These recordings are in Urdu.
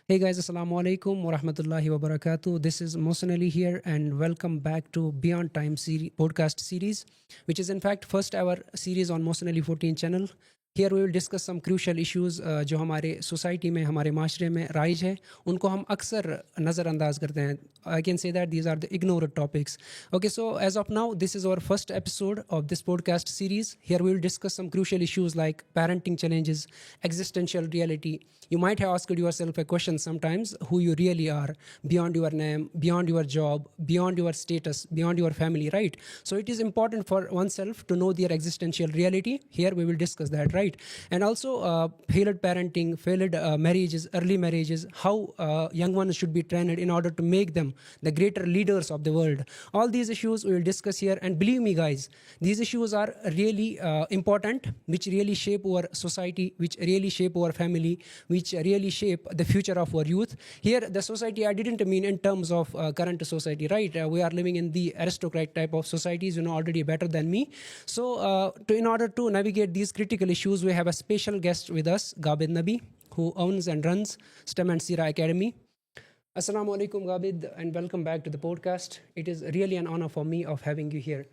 Hey guys, Assalamu alaikum wa rahmatullahi wa barakatuh. This is Mohsen Ali here, and welcome back to Beyond Time podcast series, which is in fact first ever series on Mohsen Ali 14 channel. Here we will discuss some crucial issues جو ہمارے سوسائٹی میں ہمارے معاشرے میں رائج ہے ان کو ہم اکثر نظر انداز کرتے ہیں. I can say that these are the ignored topics. Okay, so as of now, this is our first episode of this podcast series. Here we will discuss some crucial issues like parenting challenges, existential reality. You might have asked yourself a question sometimes, who you really are, beyond your name, beyond your job, beyond your status, beyond your family, right? So it is important for oneself to know their existential reality. Here we will discuss that, right? And also failed parenting, failed marriages, early marriages, how young ones should be trained in order to make them the greater leaders of the world. All these issues we will discuss here, and believe me guys, these issues are really important, which really shape our society, which really shape our family, which really shape the future of our youth. Here the society I didn't mean in terms of current society, right? We are living in the aristocrat type of societies, you know already better than me. So in order to navigate these critical issues, we have a special guest with us, Gabid Nabi, who owns and runs STEM and Sira Academy. Assalamu alaikum Gabid, and welcome back to the podcast. It is really an honor for me of having you here.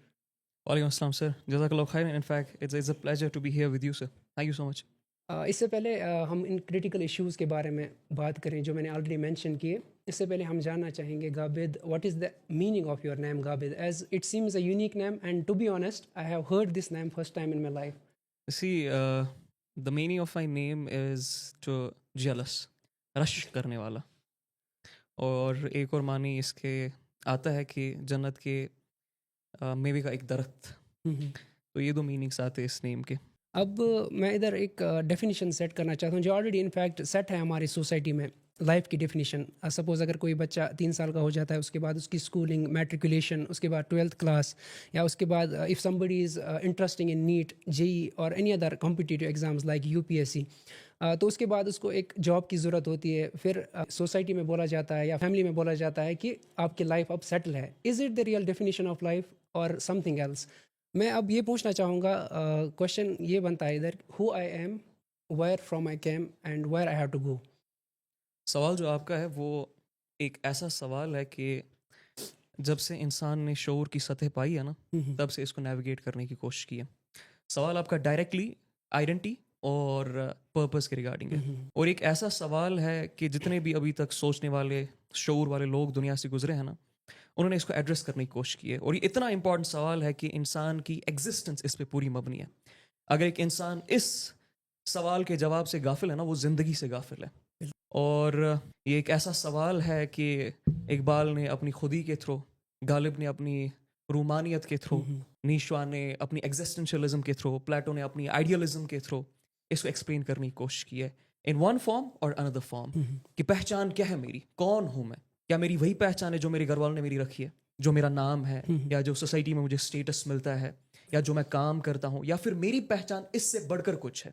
Walaikum assalam sir, jazakallah khairan. In fact, it's a pleasure to be here with you sir. Thank you so much. اس سے پہلے ہم ان کریٹیکل ایشوز کے بارے میں بات کریں جو میں نے آلریڈی مینشن کیے. اس سے پہلے ہم جاننا چاہیں گے Ghabid, what is the meaning of your name Ghabid, as it seems a unique name, and to be honest I have heard this name first time in my life. See, the meaning of my name is to jealous, رش کرنے والا, اور ایک اور معنی اس کے آتا ہے کہ جنت کے میوے کا ایک درخت. تو یہ دو میننگس آتے ہیں اس نیم کے. اب میں ادھر ایک ڈیفینیشن سیٹ کرنا چاہتا ہوں جو آلریڈی انفیکٹ سیٹ ہے ہماری سوسائٹی میں. لائف کی ڈیفینیشن, سپوز اگر کوئی بچہ 3 سال کا ہو جاتا ہے, اس کے بعد اس کی اسکولنگ, میٹریکولیشن, اس کے بعد 12th کلاس, یا اس کے بعد if somebody is interesting in NEET, JEE اور any other competitive exams like UPSC, تو اس کے بعد اس کو ایک جاب کی ضرورت ہوتی ہے. پھر سوسائٹی میں بولا جاتا ہے یا فیملی میں بولا جاتا ہے کہ آپ کی لائف اب سیٹل ہے. Is it the real definition of life اور سم تھنگ ایلس؟ میں اب یہ پوچھنا چاہوں گا, کوشچن یہ بنتا ہے ادھر, who I am, where from I came, and where I have to go. سوال جو آپ کا ہے وہ ایک ایسا سوال ہے کہ جب سے انسان نے شعور کی سطح پائی ہے نا, تب سے اس کو نیویگیٹ کرنے کی کوشش کی ہے. سوال آپ کا ڈائریکٹلی آئیڈینٹی اور پرپز کے ریگارڈنگ ہے, اور ایک ایسا سوال ہے کہ جتنے بھی ابھی تک سوچنے والے, شعور والے لوگ دنیا سے گزرے ہیں نا, انہوں نے اس کو ایڈریس کرنے کی کوشش کی ہے. اور یہ اتنا امپورٹنٹ سوال ہے کہ انسان کی ایگزسٹنس اس پہ پوری مبنی ہے. اگر ایک انسان اس سوال کے جواب سے غافل ہے نا, وہ زندگی سے غافل ہے. اور یہ ایک ایسا سوال ہے کہ اقبال نے اپنی خودی کے تھرو, غالب نے اپنی رومانیت کے تھرو, نیشوا نے اپنی ایگزسٹنشلزم کے تھرو, پلیٹو نے اپنی آئیڈیالزم کے تھرو اس کو ایکسپلین کرنے کی کوشش کی ہے ان ون فارم اور اندر فارم, کہ پہچان کیا ہے میری, کون ہوں میں, کیا میری وہی پہچان ہے جو میرے گھر والوں نے میری رکھی ہے, جو میرا نام ہے, یا جو سوسائٹی میں مجھے اسٹیٹس ملتا ہے, یا جو میں کام کرتا ہوں, یا پھر میری پہچان اس سے بڑھ کر کچھ ہے.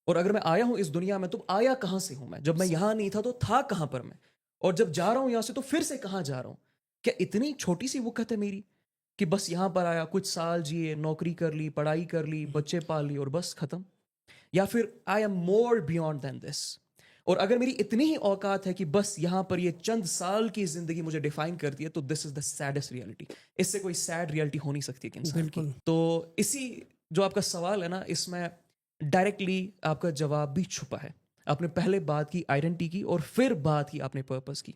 اور اگر میں آیا ہوں اس دنیا میں تو آیا کہاں سے ہوں میں, جب میں یہاں نہیں تھا تو تھا کہاں پر میں, اور جب جا رہا ہوں یہاں سے تو پھر سے کہاں جا رہا ہوں. کیا اتنی چھوٹی سی وقت ہے میری کہ بس یہاں پر آیا, کچھ سال جیے, نوکری کر لی, پڑھائی کر لی, بچے پال لی اور بس ختم, یا پھر آئی ایم مور بیونڈ دین دس. اور اگر میری اتنی ہی اوقات ہے کہ بس یہاں پر یہ چند سال کی زندگی مجھے ڈیفائن کرتی ہے, تو دس از دا سیڈسٹ ریئلٹی. اس سے کوئی سیڈ ریئلٹی ہو نہیں سکتی ایک انسان کی. تو اسی جو آپ کا سوال ہے نا, اس میں ڈائریکٹلی آپ کا جواب بھی چھپا ہے. آپ نے پہلے بات کی آئیڈینٹی کی, اور پھر بات کی آپ نے پرپز کی.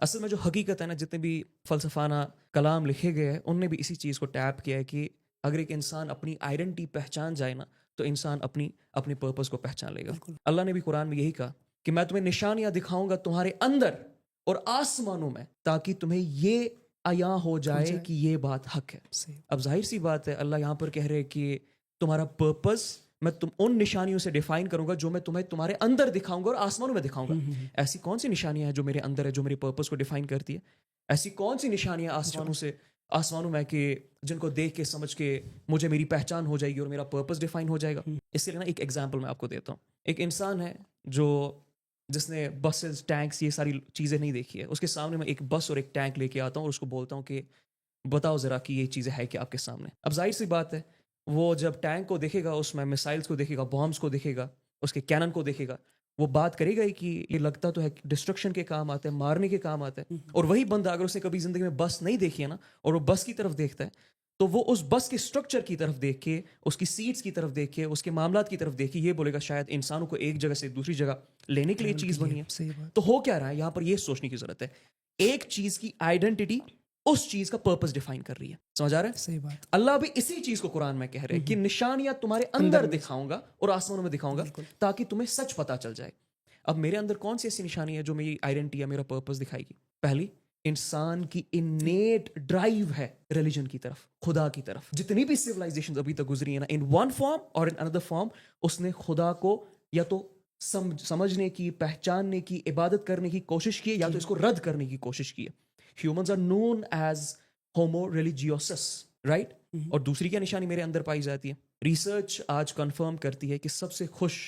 اصل میں جو حقیقت ہے نا, جتنے بھی فلسفانہ کلام لکھے گئے ہیں, ان نے بھی اسی چیز کو ٹیپ کیا ہے کہ اگر ایک انسان اپنی آئیڈینٹی پہچان جائے نا, تو انسان اپنے پرپز کو پہچان لے گا. اللہ نے بھی قرآن میں یہی کہا کہ میں تمہیں نشانیاں دکھاؤں گا تمہارے اندر اور آسمانوں میں, تاکہ تمہیں یہ عیاں ہو جائے کہ یہ بات حق ہے. اب ظاہر سی بات ہے, اللہ یہاں پر کہہ رہے کہ تمہارا پرپز میں ان نشانیوں سے ڈیفائن کروں گا جو میں تمہیں تمہارے اندر دکھاؤں گا اور آسمانوں میں دکھاؤں گا. ایسی کون سی نشانیاں ہیں جو میرے اندر ہے, جو میرے پرپز کو ڈیفائن کرتی ہے؟ ایسی کون سی نشانیاں آسمانوں میں کہ جن کو دیکھ کے سمجھ کے مجھے میری پہچان ہو جائے گی اور میرا پرپز ڈیفائن ہو جائے گا؟ اس لیے نا ایک ایگزامپل میں آپ کو دیتا ہوں. ایک انسان ہے جس نے بسز, ٹینکس, یہ ساری چیزیں نہیں دیکھی ہے. اس کے سامنے میں ایک بس اور ایک ٹینک لے کے آتا ہوں اور اس کو بولتا ہوں کہ بتاؤ ذرا کہ یہ چیزیں ہے کہ آپ کے سامنے. اب ظاہر سی بات ہے, وہ جب ٹینک کو دیکھے گا, اس میں میسائلس کو دیکھے گا, بامبس کو دیکھے گا, اس کے کینن کو دیکھے گا, وہ بات کرے گا ہی کہ یہ لگتا تو ہے ڈسٹرکشن کے کام آتا ہے, مارنے کے کام آتا ہے. اور وہی بندہ اگر اس نے کبھی زندگی میں بس نہیں دیکھی ہے نا, اور وہ بس کی طرف دیکھتا ہے, تو وہ اس بس کے اسٹرکچر کی طرف دیکھ کے, اس کی سیٹس کی طرف دیکھ کے, اس کے معاملات کی طرف دیکھ کے یہ بولے گا شاید انسانوں کو ایک جگہ سے دوسری جگہ لینے کے لیے چیز بنی ہے. تو ہو کیا رہا ہے یہاں پر, یہ سوچنے کی ضرورت ہے. ایک چیز کی آئیڈینٹی اس چیز کا پرپس ڈیفائن کر رہی ہے. سمجھ آ رہا ہے؟ صحیح بات. اللہ بھی اسی چیز کو قرآن میں کہہ رہے ہیں کہ نشانیاں تمہارے اندر دکھاؤں گا اور آسمانوں میں دکھاؤں گا تاکہ تمہیں سچ پتا چل جائے. اب میرے اندر کون سی ایسی نشانی ہے جو میری آئیڈینٹی یا میرا پرپس دکھائے گی؟ پہلی, انسان کی انیٹ ڈرائیو ہے ریلیجن کی طرف, خدا کی طرف. جتنی بھی سیولائزیشن ابھی تک گزری ہیں نا, ان ون فارم اور ان اندر فارم, اس نے خدا کو یا تو سمجھنے کی, پہچاننے کی, عبادت کرنے کی کوشش کی ہے, یا تو اس کو رد کرنے کی کوشش کی ہے. Humans are known as homo religiosus, right. اور دوسری کیا نشانی میرے اندر پائی جاتی ہے؟ ریسرچ آج کنفرم کرتی ہے کہ سب سے خوش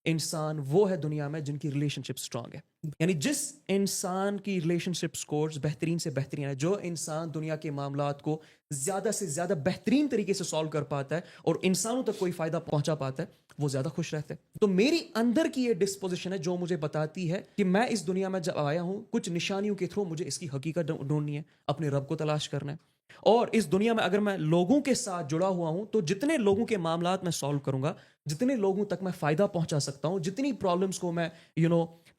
انسان وہ ہے دنیا میں جن کی ریلیشن شپ اسٹرانگ ہے. یعنی جس انسان کی ریلیشن شپ اسکورز بہترین سے بہترین ہے, جو انسان دنیا کے معاملات کو زیادہ سے زیادہ بہترین طریقے سے سالو کر پاتا ہے اور انسانوں تک کوئی فائدہ پہنچا پاتا ہے, وہ زیادہ خوش رہتا ہے. تو میری اندر کی یہ ڈسپوزیشن ہے جو مجھے بتاتی ہے کہ میں اس دنیا میں جب آیا ہوں, کچھ نشانیوں کے تھرو مجھے اس کی حقیقت ڈھونڈنی ہے, اپنے رب کو تلاش کرنا ہے. اور اس دنیا میں اگر میں لوگوں کے ساتھ جڑا ہوا ہوں تو جتنے لوگوں کے معاملات میں سالو کروں گا, جتنے لوگوں تک میں فائدہ پہنچا سکتا ہوں, جتنی پرابلمس کو میں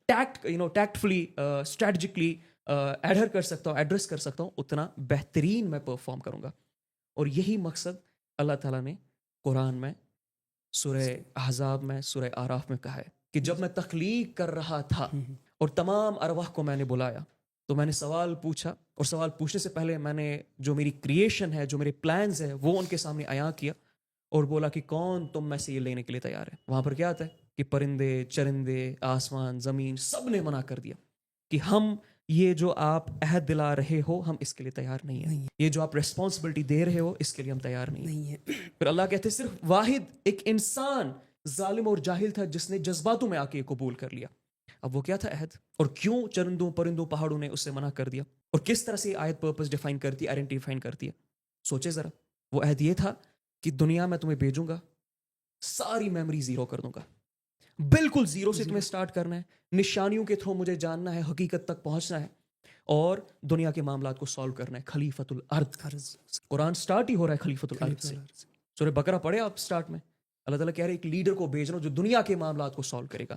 ٹیکٹفلی اسٹریٹجکلی ایڈھر کر سکتا ہوں, ایڈریس کر سکتا ہوں, اتنا بہترین میں پرفارم کروں گا. اور یہی مقصد اللہ تعالیٰ نے قرآن میں سورہ احزاب میں, سورہ آراف میں کہا ہے کہ جب میں تخلیق کر رہا تھا اور تمام ارواح کو میں نے بلایا تو میں نے سوال پوچھا, اور سوال پوچھنے سے پہلے میں نے جو میری کریشن ہے, جو میرے پلانز ہیں, وہ ان کے سامنے عیاں کیا اور بولا کہ کون تم میں سے یہ لینے کے لیے تیار ہے. وہاں پر کیا آتا ہے کہ پرندے, چرندے, آسمان, زمین, سب نے منع کر دیا کہ ہم یہ جو آپ عہد دلا رہے ہو ہم اس کے لیے تیار نہیں ہیں, یہ جو آپ ریسپانسبلٹی دے رہے ہو اس کے لیے ہم تیار نہیں ہیں. پھر اللہ کہتے صرف واحد ایک انسان ظالم اور جاہل تھا جس نے جذباتوں میں آ کے قبول کر لیا. اب وہ کیا تھا عہد, اور کیوں چرندوں, پرندوں, پہاڑوں نے اس سے منع کر دیا, اور کس طرح سے آیت پرپس ڈیفائن کرتی ہے, آئیڈینٹی ڈیفائن کرتی ہے. سوچے ذرا, وہ عہد یہ تھا کہ دنیا میں تمہیں بھیجوں گا, ساری میموری زیرو کر دوں گا, بالکل زیرو سے تمہیں سٹارٹ کرنا ہے, نشانیوں کے تھرو مجھے جاننا ہے, حقیقت تک پہنچنا ہے, اور دنیا کے معاملات کو سالو کرنا ہے. خلیفۃ الارض, قرآن سٹارٹ ہی ہو رہا ہے خلیفۃ الارض سے. سورہ بقرہ پڑھے آپ سٹارٹ میں, اللہ تعالیٰ کہہ رہے ہیں ایک لیڈر کو بھیج رہا ہوں جو دنیا کے معاملات کو سالو کرے گا,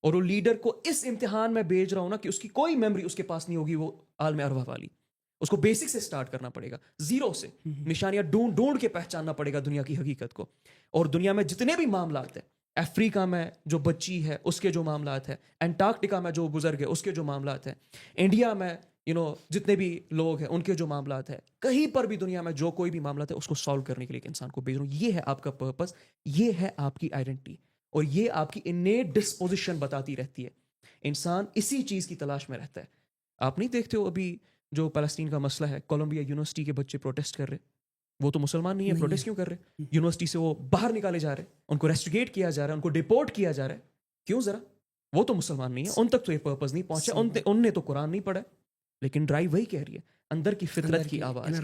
اور وہ لیڈر کو اس امتحان میں بھیج رہا ہوں نا کہ اس کی کوئی میموری اس کے پاس نہیں ہوگی وہ عالم ارواح والی. اس کو بیسک سے سٹارٹ کرنا پڑے گا, زیرو سے, نشانیاں ڈھونڈ کے پہچاننا پڑے گا دنیا کی حقیقت کو. اور دنیا میں جتنے بھی معاملات ہیں, افریقہ میں جو بچی ہے اس کے جو معاملات ہیں, انٹارکٹیکا میں جو بزرگ ہے اس کے جو معاملات ہیں, انڈیا میں جتنے بھی لوگ ہیں ان کے جو معاملات ہیں, کہیں پر بھی دنیا میں جو کوئی بھی معاملات ہے اس کو سالو کرنے کے لیے ایک انسان کو بھیج رہا ہوں. یہ ہے آپ کا پرپس, یہ ہے آپ کی آئیڈینٹی, اور یہ آپ کی انیٹ ڈسپوزیشن بتاتی رہتی ہے. انسان اسی چیز کی تلاش میں رہتا ہے. آپ نہیں دیکھتے ہو ابھی جو فلسطین کا مسئلہ ہے, کولمبیا یونیورسٹی کے بچے پروٹیسٹ کر رہے, وہ تو مسلمان نہیں ہے, پروٹیسٹ کیوں کر رہے؟ یونیورسٹی سے وہ باہر نکالے جا رہے, ان کو ریسٹریگیٹ کیا جا رہا ہے, ان کو ڈیپورٹ کیا جا رہا ہے. کیوں ذرا؟ وہ تو مسلمان نہیں ہے, ان تک تو یہ پرپس نہیں پہنچا, ان نے تو قرآن نہیں پڑھا, لیکن ڈرائیو وہی کہہ رہی ہے, اندر کی فطرت کی آواز,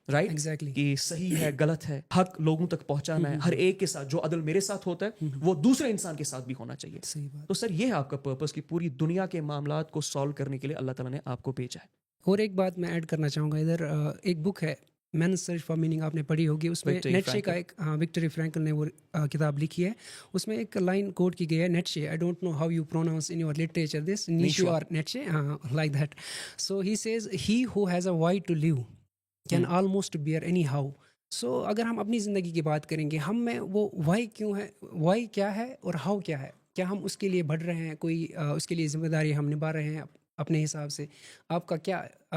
رائٹ, کہ صحیح ہے, غلط ہے, حق لوگوں تک پہنچانا ہے, ہر ایک کے ساتھ جو عدل میرے ساتھ ہوتا ہے وہ دوسرے انسان کے ساتھ بھی ہونا چاہیے. تو سر یہ ہے آپ کا پرپس کہ پوری دنیا کے معاملات کو سالو کرنے کے لیے اللہ تعالیٰ نے آپ کو بھیجا ہے. اور ایک بات میں ایڈ کرنا چاہوں گا ادھر, ایک بک ہے مینز سرچ فار میننگ, آپ نے پڑھی ہوگی, اس میں نیٹشے کا ایک, وکٹری فرینکل نے وہ کتاب لکھی ہے, اس میں ایک لائن کوٹ کی گئی ہے, Nietzsche, I don't know how you pronounce in your literature this, Nietzsche or Nietzsche, like that. So he says he who has a why to live can almost bear any how. سو اگر ہم اپنی زندگی کی بات کریں گے, ہم میں وہ وائی کیوں ہے, وائی کیا ہے اور ہاؤ کیا ہے, کیا ہم اس کے لیے بڑھ رہے ہیں, کوئی اس کے لیے ذمہ داری ہم نبھا رہے ہیں اپنے حساب سے. آپ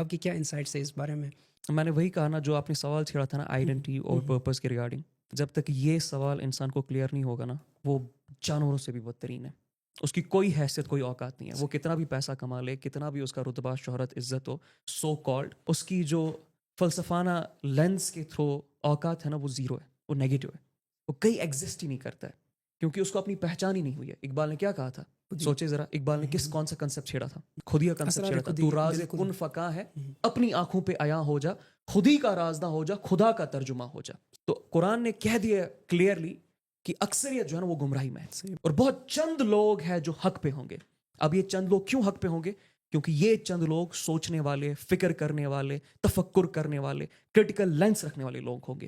کی کیا انسائٹس ہے اس بارے میں؟ میں نے وہی کہا نا جو آپ نے سوال چھیڑا تھا نا, آئیڈینٹی اور پرپس کے ریگارڈنگ, جب تک یہ سوال انسان کو کلیئر نہیں ہوگا نا, وہ جانوروں سے بھی بدترین ہے. اس کی کوئی حیثیت, کوئی اوقات نہیں ہے, وہ کتنا بھی پیسہ کما لے, کتنا بھی اس کا رتبہ, شہرت, عزت ہو, سو کالڈ, اس کی جو فلسفانہ لینس کے تھرو اوقات ہے نا وہ زیرو ہے, وہ نیگیٹو ہے, وہ کہیں ایگزسٹ ہی نہیں کرتا ہے, کیونکہ اس کو اپنی پہچان ہی نہیں ہوئی ہے. اقبال نے کیا کہا تھا, سوچے ذرا, اقبال نے کون سا کنسپٹ چھیڑا تھا؟ خودی کا کنسپٹ چھیڑا تھا. تو راز کن فقا ہے, اپنی آنکھوں پہ عیاں ہو جا, خودی کا راز نہ ہو جا, خدا کا ترجمہ ہو جا. تو قرآن نے کہہ دیا کلیئرلی کہ اکثریت جو ہے نا وہ گمراہی میں ہے اور بہت چند لوگ ہیں جو حق پہ ہوں گے. اب یہ چند لوگ کیوں حق پہ ہوں گے؟ کیونکہ یہ چند لوگ سوچنے والے, فکر کرنے والے, تفکر کرنے والے, کرٹیکل لینس رکھنے والے لوگ ہوں گے,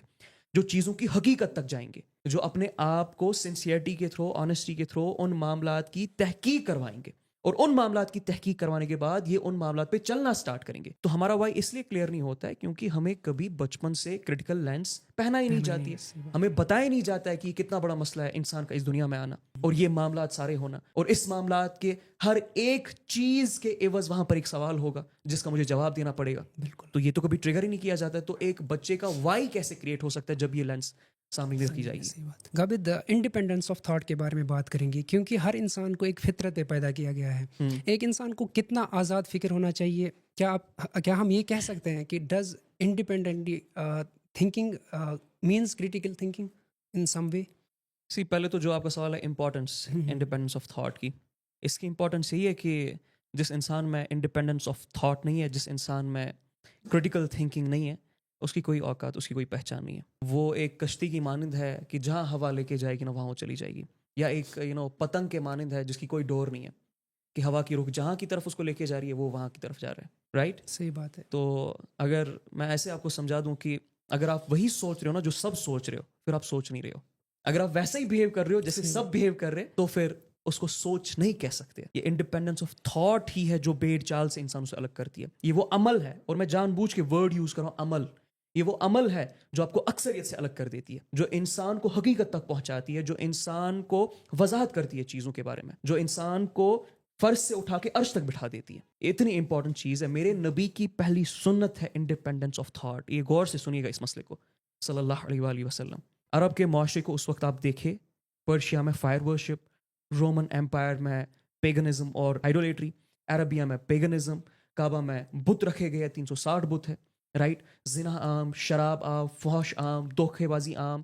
جو چیزوں کی حقیقت تک جائیں گے, جو اپنے آپ کو سنسیئرٹی کے تھرو, آنیسٹی کے تھرو ان معاملات کی تحقیق کروائیں گے, اور ان معاملات کی تحقیق کروانے کے بعد یہ ان معاملات پہ چلنا سٹارٹ کریں گے. تو ہمارا وائی اس لیے کلیئر نہیں ہوتا ہے کیونکہ ہمیں کبھی بچپن سے کرٹیکل لینس پہنا ہی نہیں جاتی ہے, ہمیں بتایا نہیں جاتا ہے کہ کتنا بڑا مسئلہ ہے انسان کا اس دنیا میں آنا اور یہ معاملات سارے ہونا, اور اس معاملات کے ہر ایک چیز کے عوض وہاں پر ایک سوال ہوگا جس کا مجھے جواب دینا پڑے گا. بالکل. تو یہ تو کبھی ٹریگر ہی نہیں کیا جاتا ہے. تو ایک بچے کا وائی کیسے کریٹ ہو سکتا ہے جب یہ لینس سامنے نہیں رکھی جائے گی. غابد, انڈیپینڈنس آف تھاٹ کے بارے میں بات کریں گے کیونکہ ہر انسان کو ایک فطرت پیدا کیا گیا ہے. ایک انسان کو کتنا آزاد فکر ہونا چاہیے؟ کیا ہم یہ کہہ سکتے ہیں کہ does independently thinking means critical thinking in some way? پہلے تو جو آپ کا سوال ہے امپورٹنس انڈیپینڈنس آف تھاٹ کی, اس کی امپورٹنس یہی ہے کہ جس انسان میں انڈیپینڈنس آف تھاٹ نہیں ہے, جس انسان میں کریٹیکل تھنکنگ نہیں ہے, اس کی کوئی اوقات, اس کی کوئی پہچان نہیں ہے. وہ ایک کشتی کی مانند ہے کہ جہاں ہوا لے کے جائے گی نا وہاں وہ چلی جائے گی, یا ایک پتنگ کے مانند ہے جس کی کوئی ڈور نہیں ہے کہ ہوا کی رخ جہاں کی طرف اس کو لے کے جا رہی ہے وہ وہاں کی طرف جا رہا ہے. رائٹ, صحیح بات ہے. تو اگر میں ایسے آپ کو سمجھا دوں کہ اگر آپ وہی سوچ رہے ہو نا جو سب سوچ رہے ہو, پھر آپ سوچ نہیں رہے ہو. اگر آپ ویسا ہی بہیو کر رہے ہو جیسے سب بہیو کر رہے تو پھر اس کو سوچ نہیں کہہ سکتے. یہ انڈیپینڈنس آف تھاٹ ہی ہے جو بھیڑ چال سے انسان سے الگ کرتی ہے. یہ وہ عمل ہے, اور میں جان بوجھ کے ورڈ یوز کر رہا ہوں عمل, یہ وہ عمل ہے جو آپ کو اکثریت سے الگ کر دیتی ہے, جو انسان کو حقیقت تک پہنچاتی ہے, جو انسان کو وضاحت کرتی ہے چیزوں کے بارے میں, جو انسان کو فرض سے اٹھا کے عرش تک بٹھا دیتی ہے. اتنی امپورٹنٹ چیز ہے. میرے نبی کی پہلی سنت ہے انڈیپینڈنس آف تھاٹ. یہ غور سے سنیے گا اس مسئلے کو, صلی اللہ علیہ وآلہ وسلم. عرب کے معاشرے کو اس وقت آپ دیکھیں, پرشیا میں فائر ورشپ, رومن ایمپائر میں پیگنزم اور آئیڈولیٹری, عربیہ میں پیگنزم, کعبہ میں بت رکھے گئے 360 بت ہے. رائٹ, زنا عام, شراب عام, فحش عام, دھوکے بازی عام,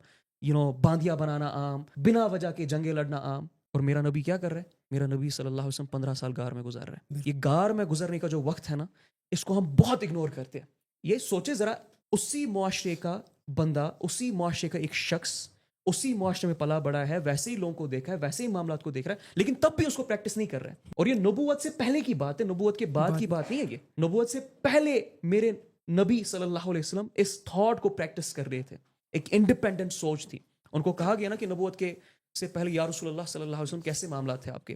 باندیا بنانا عام, بنا وجہ کے جنگیں لڑنا عام. اور میرا نبی کیا کر رہا ہے؟ میرا نبی صلی اللہ علیہ وسلم 15 سال غار میں گزار رہا ہے. یہ غار میں گزرنے کا جو وقت ہے نا, اس کو ہم بہت اگنور کرتے ہیں. یہ سوچے ذرا, اسی معاشرے کا بندہ, اسی معاشرے کا ایک شخص, اسی معاشرے میں پلا بڑا ہے, ویسے ہی لوگوں کو دیکھا ہے, ویسے ہی معاملات کو دیکھ رہا ہے, لیکن تب بھی اس کو پریکٹس نہیں کر رہا ہے. اور یہ نبوت سے پہلے کی بات ہے, نبوت کے بعد کی بات نہیں ہے. یہ نبوت سے پہلے میرے نبی صلی اللہ علیہ وسلم اس تھاٹ کو پریکٹس کر رہے تھے. ایک انڈیپینڈنٹ سوچ تھی. ان کو کہا گیا نا کہ نبوت کے سے پہلے یا رسول اللہ صلی اللہ علیہ وسلم کیسے معاملات تھے آپ کے؟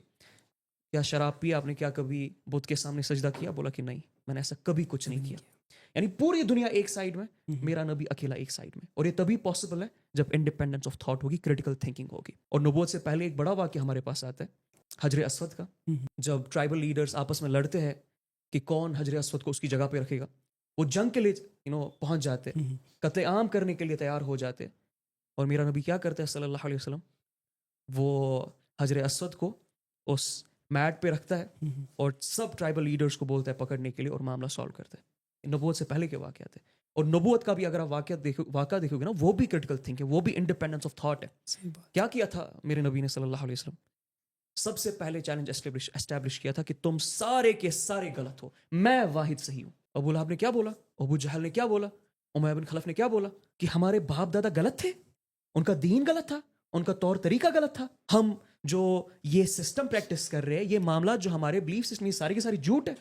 کیا شراب پی آپ نے؟ کیا کبھی بت کے سامنے سجدہ کیا؟ بولا کہ نہیں, میں نے ایسا کبھی کچھ نہیں کیا. یعنی پوری دنیا ایک سائڈ میں, میرا نبی اکیلا ایک سائڈ میں. اور یہ تبھی پاسبل ہے جب انڈیپینڈنس آف تھاٹ ہوگی, کریٹیکل تھنکنگ ہوگی. اور نبوت سے پہلے ایک بڑا واقعہ ہمارے پاس آتا ہے حجر اسود کا. جب ٹرائبل لیڈرز آپس میں لڑتے ہیں کہ کون حجر اسود کو اس کی جگہ پہ رکھے گا, وہ جنگ کے لیے پہنچ جاتے, قتل عام کرنے کے لیے تیار ہو جاتے. اور میرا نبی کیا کرتا ہے صلی اللہ علیہ وسلم؟ وہ حجر اسود کو اس میٹ پہ رکھتا ہے اور سب ٹرائبل لیڈرز کو بولتا ہے پکڑنے کے لیے, اور معاملہ سالو کرتا ہے. نبوت سے پہلے کے واقعات ہے. اور نبوت کا بھی اگر آپ واقعہ دیکھو گے نا, وہ بھی کریٹیکل تھنک ہے, وہ بھی انڈیپینڈنس آف تھاٹ ہے. کیا تھا میرے نبی نے صلی اللہ علیہ وسلم؟ سب سے پہلے چیلنج اسٹیبلش کیا تھا کہ تم سارے کے سارے غلط ہو, میں واحد صحیح ہوں. ابو لہب نے کیا بولا, ابو جہل نے کیا بولا, امیہ بن خلف نے کیا بولا کہ ہمارے باپ دادا غلط تھے, ان کا دین غلط تھا, ان کا طور طریقہ غلط تھا, ہم جو یہ سسٹم پریکٹس کر رہے ہیں, یہ معاملات جو ہمارے بلیف سسٹم, یہ سارے کے سارے جھوٹ ہے.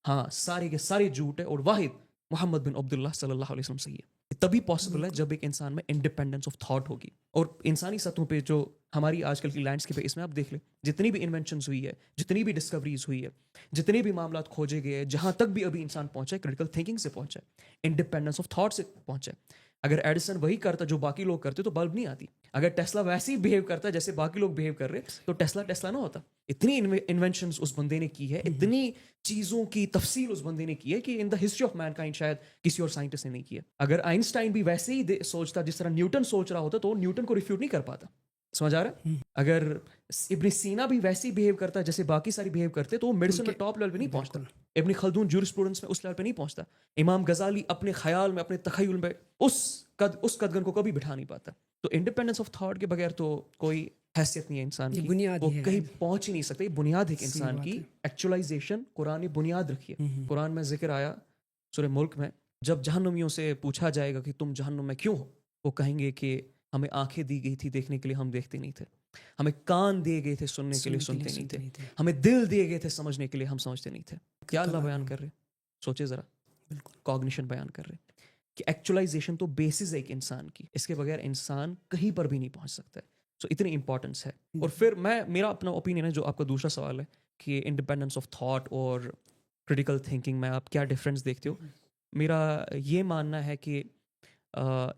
ہاں, سارے کے سارے جھوٹ ہے, اور واحد محمد بن عبداللہ صلی اللہ علیہ وسلم صحیح ہے. تبھی پاسبل ہے جب ایک انسان میں انڈیپینڈنس آف تھاٹ ہوگی. اور انسانی سطحوں پہ جو ہماری آج کل کی لینڈسکیپ ہے, اس میں آپ دیکھ لیں جتنی بھی انوینشنز ہوئی ہے, جتنی بھی ڈسکوریز ہوئی ہے, جتنے بھی معاملات کھوجے گئے, جہاں تک بھی ابھی انسان پہنچا ہے, کریٹیکل تھنکنگ سے پہنچا ہے, انڈیپینڈنس آف تھاٹ سے پہنچا ہے. اگر ایڈیسن وہی کرتا جو باقی لوگ کرتے تو بلب نہیں آتی. اگر ٹیسلا ویسے ہی بہیو کرتا جیسے باقی لوگ بہیو کر رہے تو ٹیسلا نہ ہوتا. اتنی انوینشنز اس بندے نے کی ہے, اتنی چیزوں کی تفصیل اس بندے نے کی ہے کہ in the history of mankind شاید کسی اور سائنٹسٹ نے نہیں کیا. اگر آئنسٹائن بھی ویسے ہی سوچتا جس طرح نیوٹن سوچ رہا ہوتا تو وہ نیوٹن کو ریفیوٹ نہیں کر پاتا. سمجھ آ رہا ہے؟ اگر ابن سینا بھی ویسے ہی بہیو کرتا جیسے باقی ساری بہیو کرتے تو وہ میڈیسن میں ٹاپ لیول پہ نہیں پہنچتا. ابن خلدون جورسپروڈنس میں اس لیول پہ نہیں پہنچتا. امام غزالی اپنے خیال میں, اپنے تخیل میں اس قدگن کو کبھی بٹھا نہیں پاتا. تو انڈیپینڈنس آف تھاٹ کے بغیر تو کوئی حیثیت نہیں ہے انسان کی, وہ کہیں پہنچ ہی نہیں سکتے. بنیاد ہے کہ انسان کی ایکچولائزیشن قرآن نے بنیاد رکھی ہے. قرآن میں ذکر آیا سورہ ملک میں, جب جہنمیوں سے پوچھا جائے گا کہ تم جہنم میں کیوں ہو, وہ کہیں گے کہ ہمیں آنکھیں دی گئی تھی دیکھنے کے لیے، ہم دیکھتے نہیں تھے. ہمیں کان دیے گئے تھے سننے کے لیے، سنتے نہیں تھے. ہمیں دل دیے گئے تھے سمجھنے کے لیے، ہم سمجھتے نہیں تھے. کیا اللہ بیان کر رہے؟ سوچے ذرا. بالکل کاگنیشن بیان کر رہے کہ ایکچولائزیشن تو بیسس ہے ایک انسان کی، اس کے بغیر انسان کہیں پر بھی نہیں پہنچ سکتا ہے. سو اتنی امپورٹنس ہے. اور پھر میرا اپنا اوپینین ہے جو آپ کا دوسرا سوال ہے کہ انڈیپینڈنس آف تھاٹ اور کریٹیکل تھنکنگ میں آپ کیا ڈفرینس دیکھتے ہو. میرا یہ ماننا ہے کہ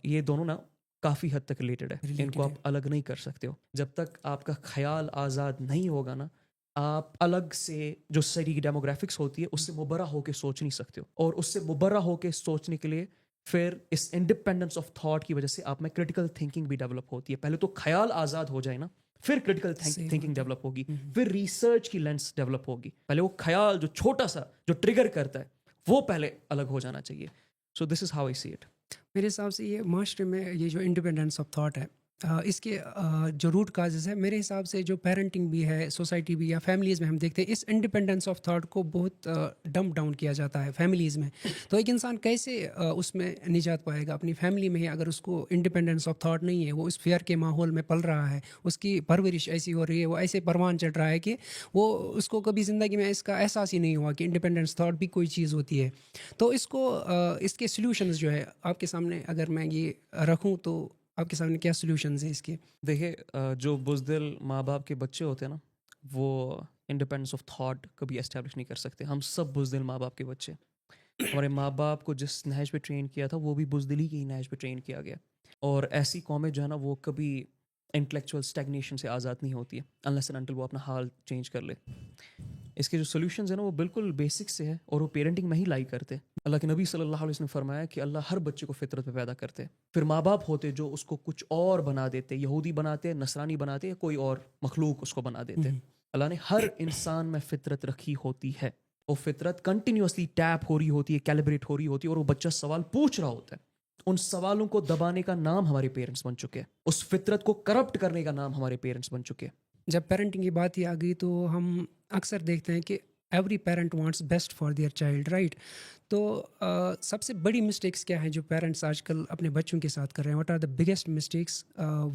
یہ دونوں نا کافی حد تک ریلیٹڈ ہے، ان کو آپ الگ نہیں کر سکتے ہو. جب تک آپ کا خیال آزاد نہیں ہوگا نا، آپ الگ سے جو ساری ڈیموگرافکس ہوتی ہے اس سے مبرہ ہو کے سوچ نہیں سکتے ہو. اور اس سے مبرہ ہو کے سوچنے کے لیے پھر اس انڈیپینڈنس آف تھاٹ کی وجہ سے آپ میں کریٹیکل تھنکنگ بھی ڈیولپ ہوتی ہے. پہلے تو خیال آزاد ہو جائے نا، پھر کریٹیکل تھنکنگ ڈیولپ ہوگی، پھر ریسرچ کی لینس ڈیولپ ہوگی. پہلے وہ خیال جو چھوٹا سا جو ٹریگر کرتا ہے وہ پہلے الگ ہو جانا چاہیے. So this is how I see it. میرے حساب سے یہ معاشرے میں یہ جو انڈیپینڈنس آف تھاٹ ہے، اس کے جو روٹ کازز ہے میرے حساب سے جو پیرنٹنگ بھی ہے، سوسائٹی بھی یا فیملیز میں ہم دیکھتے ہیں اس انڈیپینڈنس آف تھاٹ کو بہت ڈمپ ڈاؤن کیا جاتا ہے فیملیز میں. تو ایک انسان کیسے اس میں نجات پائے گا اپنی فیملی میں ہی اگر اس کو انڈیپینڈنس آف تھاٹ نہیں ہے، وہ اس فیئر کے ماحول میں پل رہا ہے، اس کی پرورش ایسی ہو رہی ہے، وہ ایسے پروان چڑھ رہا ہے کہ وہ اس کو کبھی زندگی میں اس کا احساس ہی نہیں ہوا کہ انڈیپینڈنس تھاٹ بھی کوئی چیز ہوتی ہے. تو اس کو اس کے سلیوشنز جو ہے آپ کے سامنے اگر میں یہ رکھوں تو آپ کے سامنے کیا سلیوشنز ہیں اس کے؟ دیکھیے جو بزدل ماں باپ کے بچے ہوتے ہیں نا، وہ انڈیپینڈنس آف تھاٹ کبھی اسٹیبلش نہیں کر سکتے. ہم سب بزدل ماں باپ کے بچے. ہمارے ماں باپ کو جس نہج پہ ٹرین کیا تھا وہ بھی بزدلی کی نہج پہ ٹرین کیا گیا. اور ایسی قومیں جو ہے نا وہ کبھی انٹلیکچوئل اسٹیگنیشن سے آزاد نہیں ہوتی ہے انلیس اینڈ انٹل وہ اپنا حال چینج کر لے. اس کے جو سولوشنز ہیں نا وہ بالکل بیسک سے ہے اور وہ پیرنٹنگ میں ہی لائی کرتے. اللہ کے نبی صلی اللہ علیہ وسلم نے فرمایا کہ اللہ ہر بچے کو فطرت پہ پیدا کرتے. پھر ماں باپ ہوتے جو اس کو کچھ اور بنا دیتے، یہودی بناتے، نصرانی بناتے، یا کوئی اور مخلوق اس کو بنا دیتے. اللہ نے ہر انسان میں فطرت رکھی ہوتی ہے. وہ فطرت کنٹینیوسلی ٹیپ ہو رہی ہوتی ہے، کیلیبریٹ ہو رہی ہوتی ہے، اور وہ بچہ سوال پوچھ رہا ہوتا ہے. ان سوالوں کو دبانے کا نام ہمارے پیرنٹس بن چکے ہیں، اس فطرت کو کرپٹ کرنے کا نام ہمارے پیرنٹس بن چکے ہیں. جب پیرنٹنگ کی بات ہی آ گئی تو ہم اکثر دیکھتے ہیں کہ every parent wants best for their child, right? تو سب سے بڑی مسٹیکس کیا ہیں جو پیرنٹس آج کل اپنے بچوں کے ساتھ کر رہے ہیں؟ What are the biggest mistakes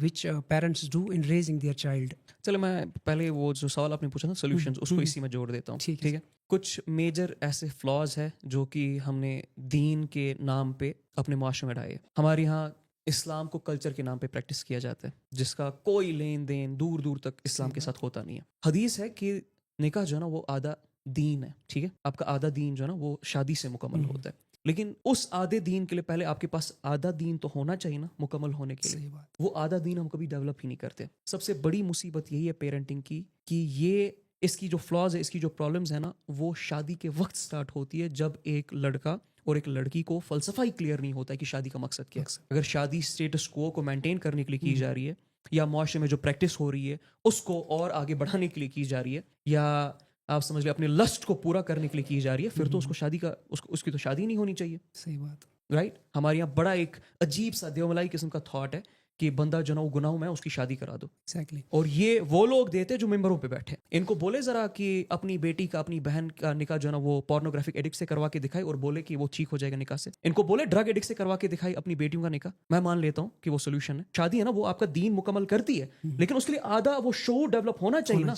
which parents do in raising their child? چلو میں پہلے وہ جو سوال آپ نے پوچھا نا سولوشنز، اس کو اسی میں جوڑ دیتا ہوں. ٹھیک ہے. کچھ میجر ایسے فلاز ہے جو کہ ہم نے دین کے نام پہ اپنے معاشرے میں ڈالے. ہمارے یہاں اسلام کو کلچر کے نام پہ پریکٹس کیا جاتا ہے جس کا کوئی لین دین دور دور تک اسلام کے ساتھ ہوتا نہیں ہے. حدیث ہے کہ نکاح جو ہے نا وہ آدھا دین ہے. ٹھیک ہے، آپ کا آدھا دین جو ہے نا وہ شادی سے مکمل ہوتا ہے. لیکن اس آدھے دین کے لیے پہلے آپ کے پاس آدھا دین تو ہونا چاہیے نا مکمل ہونے کے لیے. وہ آدھا دین ہم کبھی ڈیولپ ہی نہیں کرتے. سب سے بڑی مصیبت یہی ہے پیرنٹنگ کی کہ یہ اس کی جو فلاز ہے، اس کی جو پرابلمز ہے نا، وہ شادی کے وقت سٹارٹ ہوتی ہے جب ایک لڑکا اور ایک لڑکی کو فلسفہ ہی کلیئر نہیں ہوتا ہے کہ شادی کا مقصد کیا ہے. اگر شادی اسٹیٹس کو مینٹین کرنے کے لیے کی جا رہی ہے، یا معاشرے میں جو پریکٹس ہو رہی ہے اس کو اور آگے بڑھانے کے لیے کی جا رہی ہے، یا آپ سمجھ لیں اپنے لسٹ کو پورا کرنے کے لیے کی جا رہی ہے، پھر تو اس کو شادی کا اس کی تو شادی نہیں ہونی چاہیے. صحیح بات، رائٹ. ہمارے یہاں بڑا ایک عجیب سا دیوملائی قسم کا تھاٹ ہے کہ بندہ جو نا وہ گناہوں میں اس کی شادی کرا دو. اور یہ وہ لوگ دیتے جو ممبروں پہ بیٹھے. ان کو بولے ذرا کہ اپنی بیٹی کا، اپنی بہن کا نکاح جو ہے نا وہ پورنوگرافک ایڈکٹ سے کروا کے دکھائے اور بولے کہ وہ ٹھیک ہو جائے گا نکاح سے. ان کو بولے ڈرگ ایڈکٹ سے کروا کے دکھائے اپنی بیٹیوں کا نکاح. میں مان لیتا ہوں کہ وہ سولوشن ہے. شادی ہے نا وہ آپ کا دین مکمل کرتی ہے، لیکن اس کے لیے آدھا وہ شعور ڈیولپ ہونا چاہیے نا.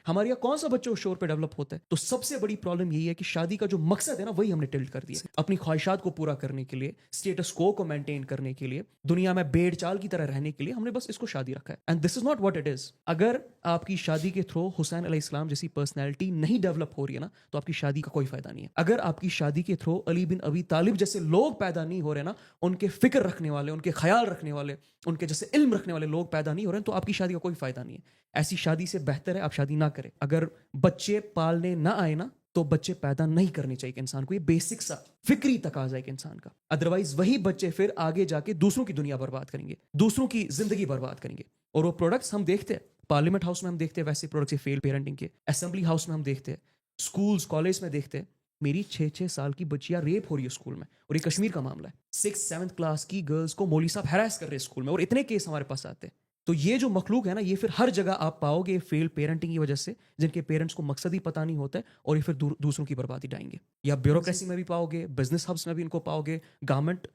ہمارے یہاں کون سا بچہ اس شعور پہ ڈیولپ ہوتا ہے؟ تو سب سے بڑی پرابلم یہی ہے کہ شادی کا جو مقصد ہے نا وہی ہم نے ٹلٹ کر دیا. اپنی خواہشات کو پورا کرنے کے لیے، اسٹیٹس کو مینٹین کرنے کے لیے، دنیا میں بھیڑ چال کی طرح رہنے کے لیے ہم نے بس اس کو شادی رکھا ہے. And this is not what it is. اگر آپ کی شادی کے تھرو حسین علیہ السلام جیسی پرسنالٹی نہیں ڈیولپ ہو رہی ہے نا تو آپ کی شادی کا کوئی فائدہ نہیں ہے. اگر آپ کی شادی کے تھرو علی بن ابی طالب جیسے لوگ پیدا نہیں ہو رہے نا، ان کے فکر رکھنے والے، ان کے خیال رکھنے والے، ان کے جیسے علم رکھنے والے لوگ پیدا نہیں ہو رہے ہیں، تو آپ کی شادی کا کوئی فائدہ نہیں ہے. ایسی شادی سے بہتر ہے آپ شادی نہ کریں. اگر بچے پالنے نہ آئے نا تو بچے پیدا نہیں کرنے چاہیے انسان کو. یہ بیسک سا فکری تقاضا ہے انسان کا. ادروائز وہی بچے پھر آگے جا کے دوسروں کی دنیا برباد کریں گے، دوسروں کی زندگی برباد کریں گے. اور وہ پروڈکٹس ہم دیکھتے ہیں پارلیمنٹ ہاؤس میں، ہم دیکھتے ہیں ویسے پروڈکٹس فیل پیرنٹنگ کے. اسمبلی ہاؤس میں ہم دیکھتے ہیں، اسکولز کالج میں دیکھتے ہیں. میری 6 سال کی بچیاں ریپ ہو رہی ہے اسکول میں، اور یہ کشمیر کا معاملہ ہے. 6th-7th کلاس کی گرلز کو مولوی صاحب ہیراس کر رہے ہیں اسکول میں، اور اتنے کیس ہمارے پاس آتے ہیں. تو یہ جو مخلوق ہے نا، یہ پھر ہر جگہ آپ پاؤ گے فیل پیرنٹنگ کی وجہ سے، جن کے پیرنٹس کو مقصد ہی پتہ نہیں ہوتا ہے، اور یہ پھر دوسروں کی بربادی ڈائیں گے. یا بیوروکریسی میں بھی پاؤ گے، بزنس ہبس میں بھی ان کو پاؤ گے، گورنمنٹ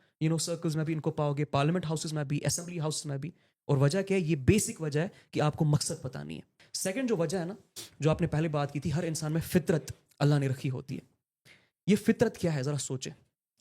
سرکلز میں بھی ان کو پاؤ گے، پارلیمنٹ ہاؤسز میں بھی، اسمبلی ہاؤسز میں بھی. اور وجہ کیا ہے؟ یہ بیسک وجہ ہے کہ آپ کو مقصد پتہ نہیں ہے. سیکنڈ جو وجہ ہے نا، جو آپ نے پہلے بات کی تھی، ہر انسان میں فطرت اللہ نے رکھی ہوتی ہے. یہ فطرت کیا ہے؟ ذرا سوچیں.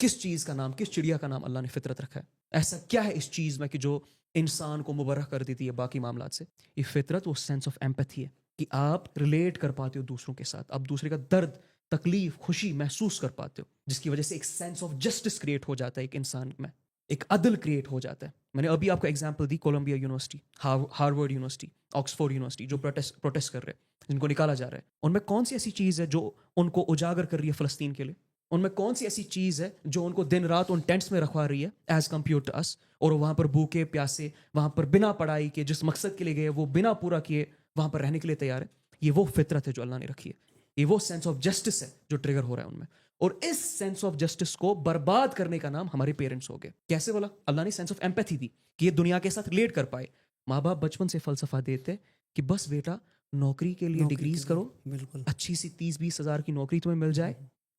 کس چیز کا نام، کس چڑیا کا نام اللہ نے فطرت رکھا ہے؟ ایسا کیا ہے اس چیز میں کہ جو انسان کو مبرہ کر دیتی ہے باقی معاملات سے؟ یہ فطرت، وہ سینس آف ایمپتھی ہے کہ آپ ریلیٹ کر پاتے ہو دوسروں کے ساتھ، آپ دوسرے کا درد، تکلیف، خوشی محسوس کر پاتے ہو، جس کی وجہ سے ایک سینس آف جسٹس کریٹ ہو جاتا ہے ایک انسان میں، ایک عدل کریٹ ہو جاتا ہے. میں نے ابھی آپ کو ایگزامپل دی Columbia University, Harvard University, Oxford University, جو پروٹیسٹ کر رہے ہیں، جن کو نکالا جا رہا ہے. ان میں کون سی ایسی چیز ہے جو ان کو اجاگر کر رہی ہے فلسطین کے لیے؟ ان میں کون سی ایسی چیز ہے جو ان کو دن رات ان ٹینٹس میں رکھوا رہی ہے ایز کمپیئر ٹو اس؟ اور وہاں پر بھوکے پیاسے، وہاں پر بنا پڑھائی کے جس مقصد کے لیے گئے وہ بنا پورا کیے وہاں پر رہنے کے لیے تیار ہے. یہ وہ فطرت ہے جو اللہ نے رکھی ہے. یہ وہ سینس آف جسٹس ہے جو ٹریگر ہو رہا ہے ان میں. اور اس سینس آف جسٹس کو برباد کرنے کا نام ہمارے پیرنٹس ہو گئے. کیسے بولا؟ اللہ نے سینس آف ایمپیتھی دی کہ یہ دنیا کے ساتھ ریلیٹ کر پائے. ماں باپ بچپن سے فلسفہ دیتے کہ بس بیٹا نوکری کے لیے ڈگریز کرو، بالکل اچھی سی 30-20 ہزار کی نوکری تمہیں مل جائے،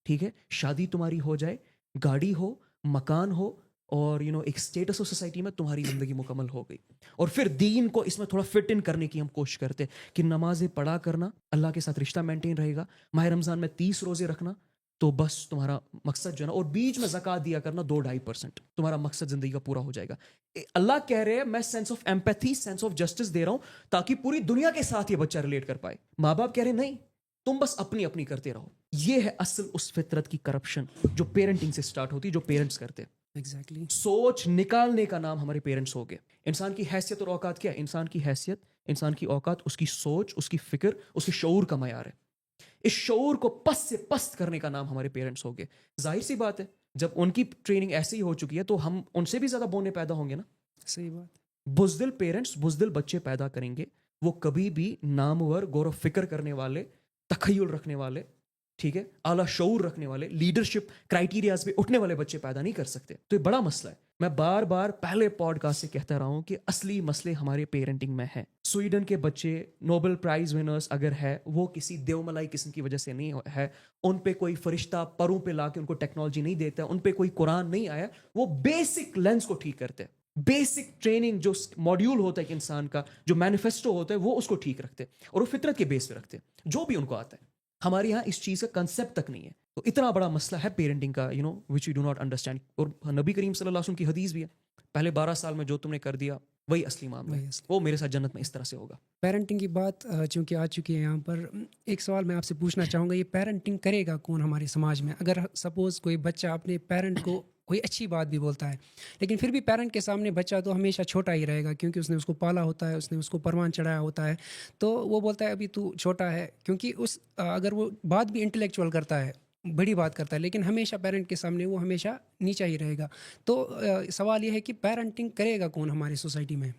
ٹھیک ہے، شادی تمہاری ہو جائے، گاڑی ہو، مکان ہو، اور ایک اسٹیٹس آف سوسائٹی میں تمہاری زندگی مکمل ہو گئی. اور پھر دین کو اس میں تھوڑا فٹ ان کرنے کی ہم کوشش کرتے کہ نمازیں پڑھا کرنا، اللہ کے ساتھ رشتہ مینٹین رہے گا، ماہ رمضان میں 30 روزے رکھنا، تو بس تمہارا مقصد جو ہے نا، اور بیچ میں زکوٰۃ دیا کرنا 2-2.5%، تمہارا مقصد زندگی کا پورا ہو جائے گا. اللہ کہہ رہے ہیں میں sense of empathy, sense of justice دے رہا ہوں تاکہ پوری دنیا کے ساتھ یہ بچہ ریلیٹ کر پائے. ماں باپ کہہ رہے ہیں نہیں، تم بس اپنی اپنی کرتے رہو. یہ ہے اصل اس فطرت کی کرپشن جو پیرنٹنگ سے سٹارٹ ہوتی ہے، جو پیرنٹس کرتے ہیں. ایگزیکٹلی. سوچ نکالنے کا نام ہمارے پیرنٹس ہو گئے. انسان کی حیثیت اور اوقات کیا ہے؟ انسان کی حیثیت، انسان کی اوقات، اس کی سوچ، اس کی فکر، اس کے شعور کا معیار ہے. اس شعور کو پست سے پست کرنے کا نام ہمارے پیرنٹس ہو گئے. ظاہر سی بات ہے، جب ان کی ٹریننگ ایسی ہی ہو چکی ہے تو ہم ان سے بھی زیادہ بونے پیدا ہوں گے نا. صحیح بات. بزدل پیرنٹس بزدل بچے پیدا کریں گے. وہ کبھی بھی نامور، غور و فکر کرنے والے، تخیل رکھنے والے، ٹھیک ہے، اعلیٰ شعور رکھنے والے، لیڈرشپ کرائٹیریاز پہ اٹھنے والے بچے پیدا نہیں کر سکتے. تو یہ بڑا مسئلہ ہے. میں بار بار پہلے پوڈ کاسٹ سے کہتا رہا ہوں کہ اصلی مسئلے ہمارے پیرنٹنگ میں ہیں. سویڈن کے بچے نوبل پرائز ونرز اگر ہے، وہ کسی دیوملائی قسم کی وجہ سے نہیں ہے. ان پہ کوئی فرشتہ پروں پہ لا کے ان کو ٹیکنالوجی نہیں دیتا، ان پہ کوئی قرآن نہیں آیا. وہ بیسک لینس کو ٹھیک کرتے ہیں. بیسک ٹریننگ جو ماڈیول ہوتا ہے کہ انسان کا جو مینیفیسٹو ہوتا ہے وہ اس کو ٹھیک رکھتے ہیں، اور وہ فطرت کے بیس پہ رکھتے ہیں جو بھی ان کو آتا ہے. ہمارے یہاں اس چیز کا کنسیپٹ تک نہیں ہے. تو اتنا بڑا مسئلہ ہے پیرنٹنگ کا، وچ وی ڈو ناٹ انڈرسٹینڈ. اور نبی کریم صلی اللہ علیہ وسلم کی حدیث بھی ہے، پہلے 12 سال میں جو تم نے کر دیا وہی اصلی معاملہ ہے، وہ میرے ساتھ جنت میں اس طرح سے ہوگا. پیرنٹنگ کی بات چونکہ آ چکی ہے یہاں پر، ایک سوال میں آپ سے پوچھنا چاہوں گا، یہ پیرنٹنگ کرے گا کون ہمارے سماج میں؟ اگر سپوز کوئی بچہ اپنے پیرنٹ کو کوئی اچھی بات بھی بولتا ہے، لیکن پھر بھی پیرنٹ کے سامنے بچہ تو ہمیشہ چھوٹا ہی رہے گا، کیونکہ اس نے اس کو پالا ہوتا ہے، اس نے اس کو پروان چڑھایا ہوتا ہے. تو وہ بولتا ہے ابھی تو چھوٹا ہے، کیونکہ اگر وہ بات بھی انٹلیکچوئل کرتا ہے، بڑی بات کرتا ہے، لیکن ہمیشہ پیرنٹ کے سامنے وہ ہمیشہ نیچا ہی رہے گا. تو سوال یہ ہے کہ پیرنٹنگ کرے گا کون ہماری سوسائٹی میں؟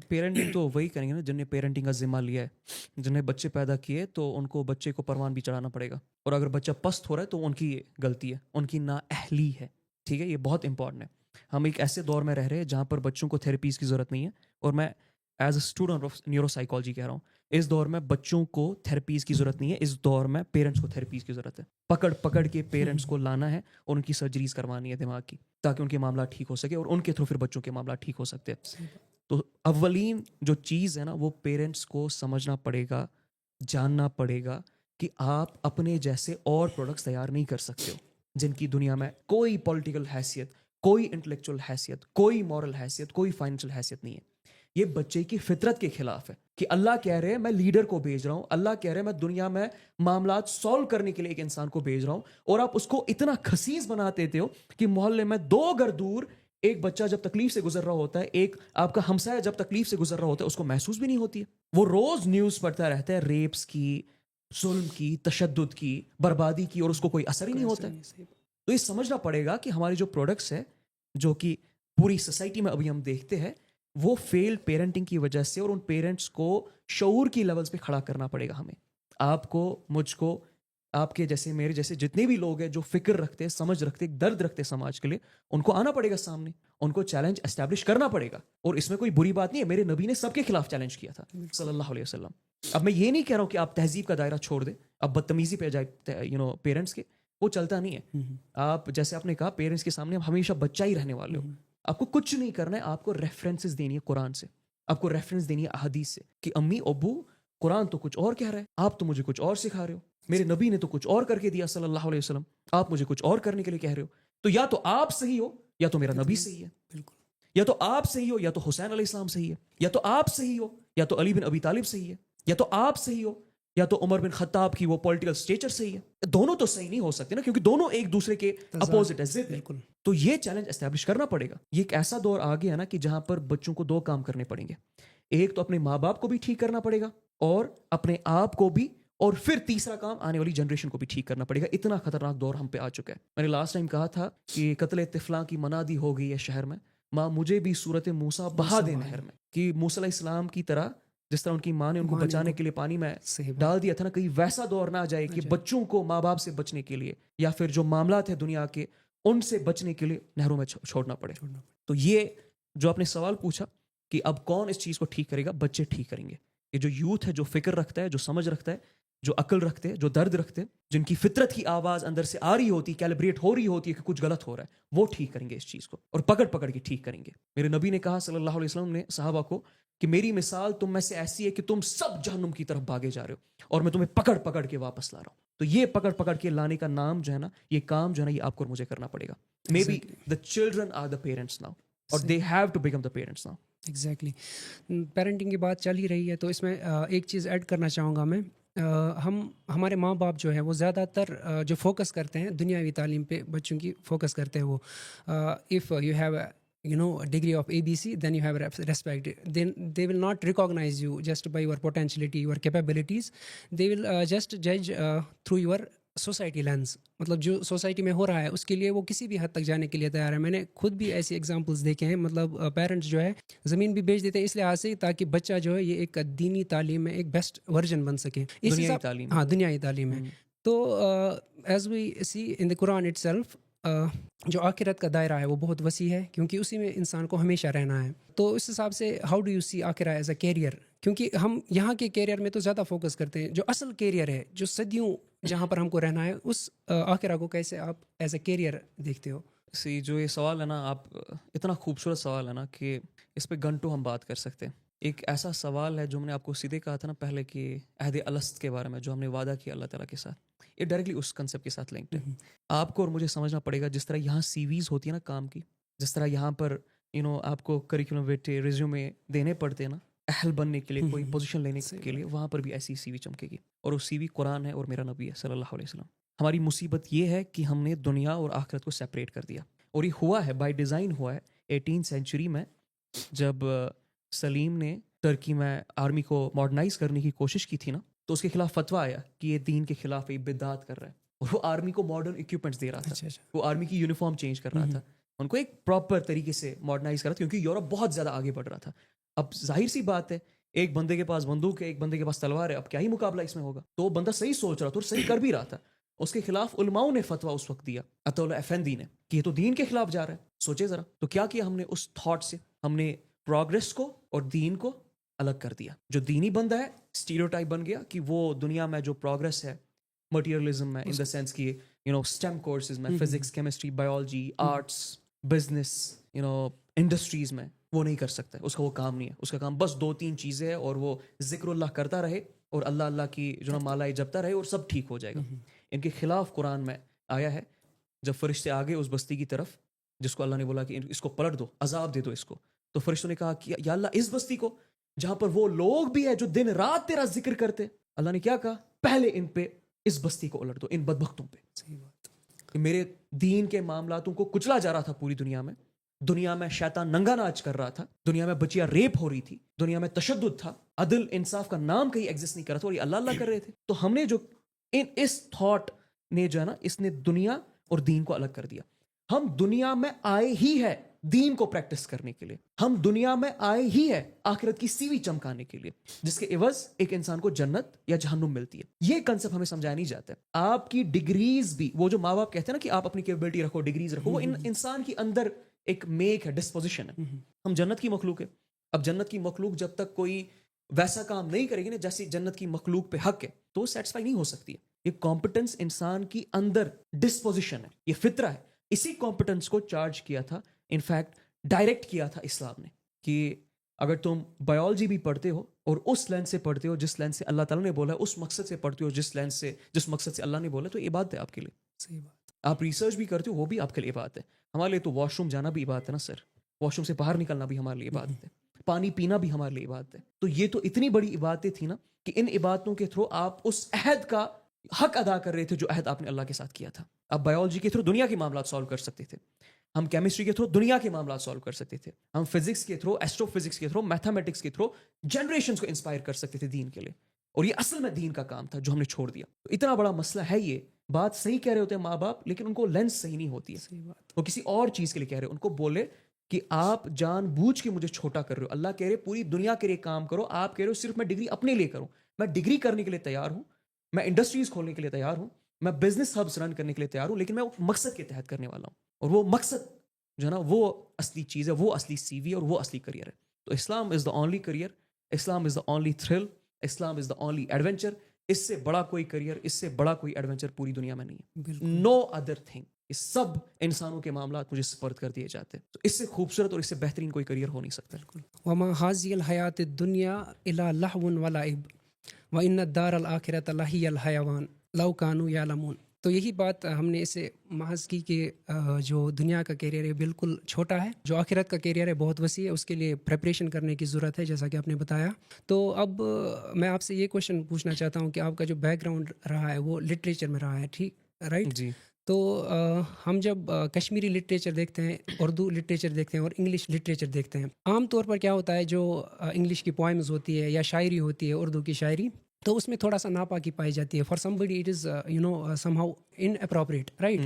پیرنٹنگ تو وہی کریں گے نا جن نے پیرنٹنگ کا ذمہ لیا ہے، جن نے بچے پیدا کیے، تو ان کو بچے کو پروان بھی چڑھانا پڑے گا. اور اگر بچہ پست ہو رہا ہے تو ان کی غلطی ہے، ان کی نااہلی ہے. ٹھیک ہے، یہ بہت امپورٹنٹ ہے. ہم ایک ایسے دور میں رہ رہے ہیں جہاں پر بچوں کو تھیراپیز کی ضرورت نہیں ہے. اور میں as a student of neuro psychology کہہ رہا ہوں، اس دور میں بچوں کو تھیراپیز کی ضرورت نہیں ہے. اس دور میں پیرنٹس کو تھیراپیز کی ضرورت ہے. پکڑ پکڑ کے پیرنٹس کو لانا ہے اور ان کی سرجریز کروانی ہے دماغ کی، تاکہ ان کے معاملات ٹھیک ہو سکے، اور ان کے تھرو پھر بچوں کے معاملات ٹھیک ہو سکتے ہیں. تو اولین جو چیز ہے نا، وہ پیرنٹس کو سمجھنا پڑے گا، جاننا پڑے گا کہ آپ اپنے جیسے اور پروڈکٹس تیار نہیں کر سکتے ہو جن کی دنیا میں کوئی پولیٹیکل حیثیت، کوئی انٹلیکچوئل حیثیت، کوئی مورل حیثیت، کوئی فائنینشیل حیثیت نہیں ہے. یہ بچے کی فطرت کے خلاف ہے کہ اللہ کہہ رہے ہیں میں لیڈر کو بھیج رہا ہوں، اللہ کہہ رہے ہیں میں دنیا میں معاملات سولو کرنے کے لیے ایک انسان کو بھیج رہا ہوں، اور آپ اس کو اتنا خسیس بنا دیتے ہو کہ محلے میں 2 گھر دور ایک بچہ جب تکلیف سے گزر رہا ہوتا ہے، ایک آپ کا ہمسایہ جب تکلیف سے گزر رہا ہوتا ہے، اس کو محسوس بھی نہیں ہوتی ہے. وہ روز نیوز پڑھتا رہتا ہے ریپس کی، ظلم کی، تشدد کی، بربادی کی، اور اس کو کوئی اثر ہی نہیں ہوتا ہے. تو یہ سمجھنا پڑے گا کہ ہماری جو پروڈکٹس ہے جو کہ پوری سوسائٹی میں ابھی ہم دیکھتے ہیں، وہ فیل پیرنٹنگ کی وجہ سے، اور ان پیرنٹس کو شعور کی لیولز پہ کھڑا کرنا پڑے گا. ہمیں، آپ کو، مجھ کو، آپ کے جیسے، میرے جیسے جتنے بھی لوگ ہیں جو فکر رکھتے، سمجھ رکھتے، درد رکھتے سماج کے لیے، ان کو آنا پڑے گا سامنے، ان کو چیلنج اسٹیبلش کرنا پڑے گا. اور اس میں کوئی بری بات نہیں ہے، میرے نبی نے سب کے خلاف چیلنج کیا تھا صلی اللہ علیہ وسلم. اب میں یہ نہیں کہہ رہا ہوں کہ آپ تہذیب کا دائرہ چھوڑ دیں، اب بدتمیزی پہ جائے پیرنٹس کے، وہ چلتا نہیں ہے. آپ جیسے آپ نے کہا پیرنٹس کے سامنے ہمیشہ بچہ ہی رہنے والے ہو. آپ کو کچھ نہیں کرنا ہے، آپ کو ریفرنسز دینی ہے قرآن سے. آپ کو ریفرنس دینی ہے احادیث سے کہ امی ابو قرآن تو کچھ اور کہہ رہا ہے, آپ تو مجھے کچھ اور سکھا رہے ہو, میرے نبی نے تو کچھ اور کر کے دیا صلی اللہ علیہ وسلم, آپ مجھے کچھ اور کرنے کے لیے کہہ رہے ہو. تو یا تو آپ صحیح ہو یا تو میرا نبی صحیح ہے, بالکل, یا تو آپ صحیح ہو یا تو حسین علیہ السلام صحیح ہے, یا تو آپ صحیح ہو یا تو علی بن ابی طالب صحیح ہے, یا تو آپ صحیح ہو یا تو عمر بن خطاب کی وہ پولیٹیکل سٹیچر صحیح ہے. دونوں تو صحیح نہیں ہو سکتے نا, کیونکہ دونوں ایک دوسرے کے اپوزٹ ہے, ضد ہے. بالکل, تو یہ چیلنج اسٹیبلش کرنا پڑے گا. یہ ایک ایسا دور آ گیا نا کہ جہاں پر بچوں کو 2 کام کرنے پڑیں گے. ایک تو اپنے ماں باپ کو بھی ٹھیک کرنا پڑے گا اور اپنے آپ کو بھی, اور پھر تیسرا کام آنے والی جنریشن کو بھی ٹھیک کرنا پڑے گا. اتنا خطرناک دور ہم پہ آ چکا ہے. میں نے لاسٹ ٹائم کہا تھا کہ قتل طفلاں کی منادی ہو گئی ہے شہر میں, ماں مجھے بھی صورت موسیٰ بہا دے نہر میں. کہ موسیٰ علیہ السلام کی طرح جس طرح ان کی ماں نے ان کو بچانے کے لیے پانی میں ڈال دیا تھا نا, کہیں ویسا دور نہ آ جائے کہ بچوں کو ماں باپ سے بچنے کے لیے یا پھر جو معاملات ہیں دنیا کے ان سے بچنے کے لیے نہروں میں چھوڑنا پڑے. تو یہ جو آپ نے سوال پوچھا کہ اب کون اس چیز کو ٹھیک کرے گا, بچے ٹھیک کریں گے. یہ جو یوتھ ہے, جو فکر رکھتا ہے, جو سمجھ رکھتا ہے, جو عقل رکھتے ہیں, جو درد رکھتے ہیں, جن کی فطرت کی آواز اندر سے آ رہی ہوتی, کیلیبریٹ ہو رہی ہوتی ہے کہ کچھ غلط ہو رہا ہے, وہ ٹھیک کریں گے اس چیز کو, اور پکڑ پکڑ کے ٹھیک کریں گے. میرے نبی نے کہا صلی اللہ علیہ وسلم نے صحابہ کو کہ میری مثال تم میں سے ایسی ہے کہ تم سب جہنم کی طرف بھاگے جا رہے ہو اور میں تمہیں پکڑ پکڑ کے واپس لا رہا ہوں. تو یہ پکڑ پکڑ کے لانے کا نام جو ہے نا, یہ کام جو ہے نا, یہ آپ کو اور مجھے کرنا پڑے گا. Maybe the children are the parents now or they have to become the parents now. Exactly, parenting کی بات چل ہی رہی ہے تو اس میں ایک چیز ایڈ کرنا چاہوں گا میں. ہمارے ماں باپ جو ہے وہ زیادہ تر جو فوکس کرتے ہیں دنیاوی تعلیم پہ بچوں کی فوکس کرتے ہیں. وہ if you have degree of ABC, then you have respect. Then they will not recognize you just by your potentiality, your capabilities. They will just judge through your society lens. مطلب جو سوسائٹی میں ہو رہا ہے اس کے لیے وہ کسی بھی حد تک جانے کے لیے تیار ہے. میں نے خود بھی ایسی ایگزامپلس دیکھے ہیں. مطلب پیرنٹس جو ہے زمین بھی بیچ دیتے ہیں اس لحاظ سے تاکہ بچہ جو ہے یہ ایک دینی تعلیم میں ایک بیسٹ ورژن بن سکے. دنیائی تعلیم, ہاں دنیائی تعلیم ہے. تو as we see in the Quran itself, جو آخرت کا دائرہ ہے وہ بہت وسیع ہے کیونکہ اسی میں انسان کو ہمیشہ رہنا ہے. تو اس حساب سے ہاؤ ڈو یو سی آخرہ ایز اے کیریئر, کیونکہ ہم یہاں کے کیریئر میں تو زیادہ فوکس کرتے ہیں. جو اصل کیریئر ہے, جو صدیوں جہاں پر ہم کو رہنا ہے, اس آخرہ کو کیسے آپ ایز اے کیریئر دیکھتے ہو؟ جو یہ سوال ہے نا, آپ اتنا خوبصورت سوال ہے نا کہ اس پہ گھنٹوں ہم بات کر سکتے ہیں. ایک ایسا سوال ہے جو میں نے آپ کو سیدھے کہا تھا نا پہلے کہ عہد الست کے بارے میں جو ہم نے وعدہ کیا اللہ تعالیٰ کے ساتھ, یہ ڈائریکٹلی اس کنسیپٹ کے ساتھ لنکڈ ہے. آپ کو اور مجھے سمجھنا پڑے گا جس طرح یہاں سی ویز ہوتی ہے نا کام کی, جس طرح یہاں پر آپ کو کریکولم ویٹے ریزیومے دینے پڑتے ہیں نا اہل بننے کے لیے, کوئی پوزیشن لینے کے لیے, وہاں پر بھی ایسی سی وی چمکے گی. اور وہ سی وی قرآن ہے اور میرا نبی ہے صلی اللہ علیہ وسلم. ہماری مصیبت یہ ہے کہ ہم نے دنیا اور آخرت کو سیپریٹ کر دیا, اور یہ ہوا ہے بائی ڈیزائن ہوا ہے 18 سینچری میں, جب سلیم نے ترکی میں آرمی کو ماڈرنائز کرنے کی کوشش کی تھی نا, تو اس کے خلاف فتویٰ آیا کہ یہ دین کے خلاف یہ بدعت کر رہا ہے, اور وہ آرمی کو ماڈرن اکوپمنٹس دے رہا تھا. وہ آرمی کی یونیفارم چینج کر رہا تھا, ان کو ایک پراپر طریقے سے ماڈرنائز کر رہا تھا, کیونکہ یورپ بہت زیادہ آگے بڑھ رہا تھا. اب ظاہر سی بات ہے, ایک بندے کے پاس بندوق ہے, ایک بندے کے پاس تلوار ہے, اب کیا ہی مقابلہ اس میں ہوگا. تو وہ بندہ صحیح سوچ رہا تھا اور صحیح کر بھی رہا تھا. اس کے خلاف علماؤں نے فتویٰ اس وقت دیا, عطا اللہ افندی نے, کہ یہ تو دین کے خلاف جا رہا ہے. سوچے ذرا, تو کیا کیا ہم نے اس تھاٹ سے, ہم نے پروگریس کو اور دین کو الگ کر دیا. جو دینی بندہ ہے اسٹیریوٹائپ بن گیا کہ وہ دنیا میں جو پروگریس ہے مٹیریلزم میں, ان دا سینس کہ اسٹیم کورسز میں physics, chemistry, biology, arts, business, industries میں, وہ نہیں کر سکتا. اس کا وہ کام نہیں ہے. اس کا کام بس 2-3 چیزیں ہیں, اور وہ ذکر اللہ کرتا رہے اور اللہ اللہ کی مالائے جپتا رہے, اور سب ٹھیک ہو جائے گا. ان کے خلاف قرآن میں آیا ہے, جب فرشتے آگے اس بستی کی طرف جس کو اللہ نے بولا کہ اس کو پلٹ دو, عذاب دے دو اس کو, تو فرشتوں نے کہا کہ یا اللہ اس بستی کو جہاں پر وہ لوگ بھی ہیں جو دن رات تیرا ذکر کرتے, اللہ نے کیا کہا, پہلے ان پہ اس بستی کو الٹ دو, ان بدبختوں پہ. صحیح بات. میرے دین کے معاملاتوں کو کچلا جا رہا تھا پوری دنیا میں. دنیا میں شیطان ننگا ناچ کر رہا تھا, دنیا میں بچیاں ریپ ہو رہی تھی, دنیا میں تشدد تھا, عدل انصاف کا نام کہیں ایگزسٹ نہیں کر رہا تھا, اور یہ اللہ اللہ کر رہے تھے. تو ہم نے جو اس تھاٹ نے جو ہے نا, اس نے دنیا اور دین کو الگ کر دیا. ہم دنیا میں آئے ہی ہے دین کو پریکٹس کرنے کے لیے, ہم دنیا میں آئے ہی ہے آخرت کی سیوی چمکانے کے لیے, جس کے عوض ایک انسان کو جنت یا جہنم ملتی ہے. یہ کنسپٹ ہمیں سمجھایا نہیں جاتا ہے. آپ کی ڈگریز بھی, وہ جو ماں باپ کہتے ہیں نا کہ آپ اپنی کیپبلٹی رکھو, ڈگریز رکھو, وہ انسان کے اندر ایک میک ہے, ڈسپوزیشن ہے. ہم جنت کی مخلوق ہے. اب جنت کی مخلوق جب تک کوئی ویسا کام نہیں کرے گی نا جیسی جنت کی مخلوق پہ حق ہے, تو وہ سیٹسفائی نہیں ہو سکتی ہے. یہ کمپٹنس انسان کی اندر ڈسپوزیشن ہے, یہ فطرہ ہے. اسی کمپٹنس کو چارج کیا تھا, انفیکٹ ڈائریکٹ کیا تھا اسلام نے, کہ اگر تم بایولوجی بھی پڑھتے ہو اور اس لینس سے پڑھتے ہو جس لینس سے اللہ تعالیٰ نے بولا ہے, اس مقصد سے پڑھتے ہو جس مقصد سے اللہ نے بولا ہے, تو یہ عبادت ہے آپ کے لیے. صحیح بات. آپ ریسرچ بھی کرتے ہو, وہ بھی آپ کے لیے عبادت ہے. ہمارے لیے تو واش روم جانا بھی عبادت ہے نا سر, واش روم سے باہر نکلنا بھی ہمارے لیے عبادت ہے, پانی پینا بھی ہمارے لیے عبادت ہے. تو یہ تو اتنی بڑی عبادتیں تھیں نا کہ ان عبادتوں کے تھرو آپ اس عہد کا حق ادا کر رہے تھے جو عہد آپ نے اللہ کے ساتھ کیا تھا. آپ بایولوجی کے تھرو دنیا کے معاملات سالو کر سکتے تھے, ہم کیمسٹری کے تھرو دنیا کے معاملات سالو کر سکتے تھے, ہم فزکس کے تھرو, ایسٹرو فزکس کے تھرو, میتھمیٹکس کے تھرو جنریشنز کو انسپائر کر سکتے تھے دین کے لیے. اور یہ اصل میں دین کا کام تھا جو ہم نے چھوڑ دیا. تو اتنا بڑا مسئلہ ہے یہ. بات صحیح کہہ رہے ہوتے ہیں ماں باپ, لیکن ان کو لینس صحیح نہیں ہوتی ہے. صحیح بات. وہ کسی اور چیز کے لیے کہہ رہے, ان کو بولے کہ آپ جان بوجھ کے مجھے چھوٹا کر رہے ہو. اللہ کہہ رہے پوری دنیا کے لیے کام کرو, آپ کہہ رہے ہو صرف میں ڈگری اپنے لیے کروں. میں ڈگری کرنے کے لیے تیار ہوں, میں انڈسٹریز کھولنے کے لیے تیار ہوں, میں بزنس ہبس رن کرنے کے لیے تیار ہوں, لیکن میں وہ مقصد کے تحت کرنے والا ہوں. اور وہ مقصد جو ہے نا وہ اصلی چیز ہے, وہ اصلی سی وی اور وہ اصلی کریئر ہے. تو Islam is the only career, Islam is the only thrill, Islam is the only adventure. اس سے بڑا کوئی کریئر, اس سے بڑا کوئی ایڈونچر پوری دنیا میں نہیں ہے. No other thing. یہ سب انسانوں کے معاملات مجھے سپرد کر دیے جاتے ہیں. تو اس سے خوبصورت اور اس سے بہترین کوئی کریئر ہو نہیں سکتا. وما هذه الحیات الدنیا الا لہو ولعب وان الدار الآخرۃ لہی الحیوان لو کانوا یعلمون. تو یہی بات ہم نے اسے محض کی کہ جو دنیا کا کیریئر ہے بالکل چھوٹا ہے, جو آخرت کا کیریئر ہے بہت وسیع ہے, اس کے لیے پریپریشن کرنے کی ضرورت ہے جیسا کہ آپ نے بتایا. تو اب میں آپ سے یہ کوشچن پوچھنا چاہتا ہوں کہ آپ کا جو بیک گراؤنڈ رہا ہے وہ لٹریچر میں رہا ہے, ٹھیک رائٹ؟ جی. تو ہم جب کشمیری لٹریچر دیکھتے ہیں, اردو لٹریچر دیکھتے ہیں اور انگلش لٹریچر دیکھتے ہیں, عام طور پر کیا ہوتا ہے جو انگلش کی پوائمز ہوتی ہے یا شاعری ہوتی ہے, اردو کی شاعری, تو اس میں تھوڑا سا ناپاکی پائی جاتی ہے. For somebody it is somehow inappropriate, right?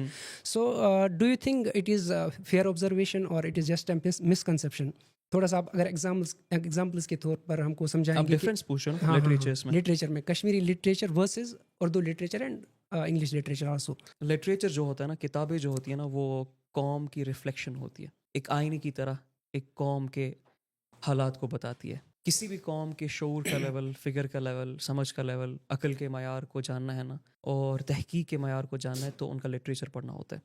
So do you think it is fair observation or it is just a misconception? تھوڑا سا آپ اگر ایگزامپلس کے طور پر ہم کو سمجھائیں گے. ڈفرینس پوچھو نا لٹریچرز میں. لٹریچر میں Kashmiri literature versus Urdu literature and English literature also. Literature جو ہوتا ہے نا, کتابیں جو ہوتی ہیں نا, وہ قوم کی ریفلیکشن ہوتی ہے, ایک آئینے کی طرح ایک قوم کے حالات کو بتاتی ہے. کسی بھی قوم کے شعور کا لیول, فکر کا لیول, سمجھ کا لیول, عقل کے معیار کو جاننا ہے نا, اور تحقیق کے معیار کو جاننا ہے, تو ان کا لٹریچر پڑھنا ہوتا ہے,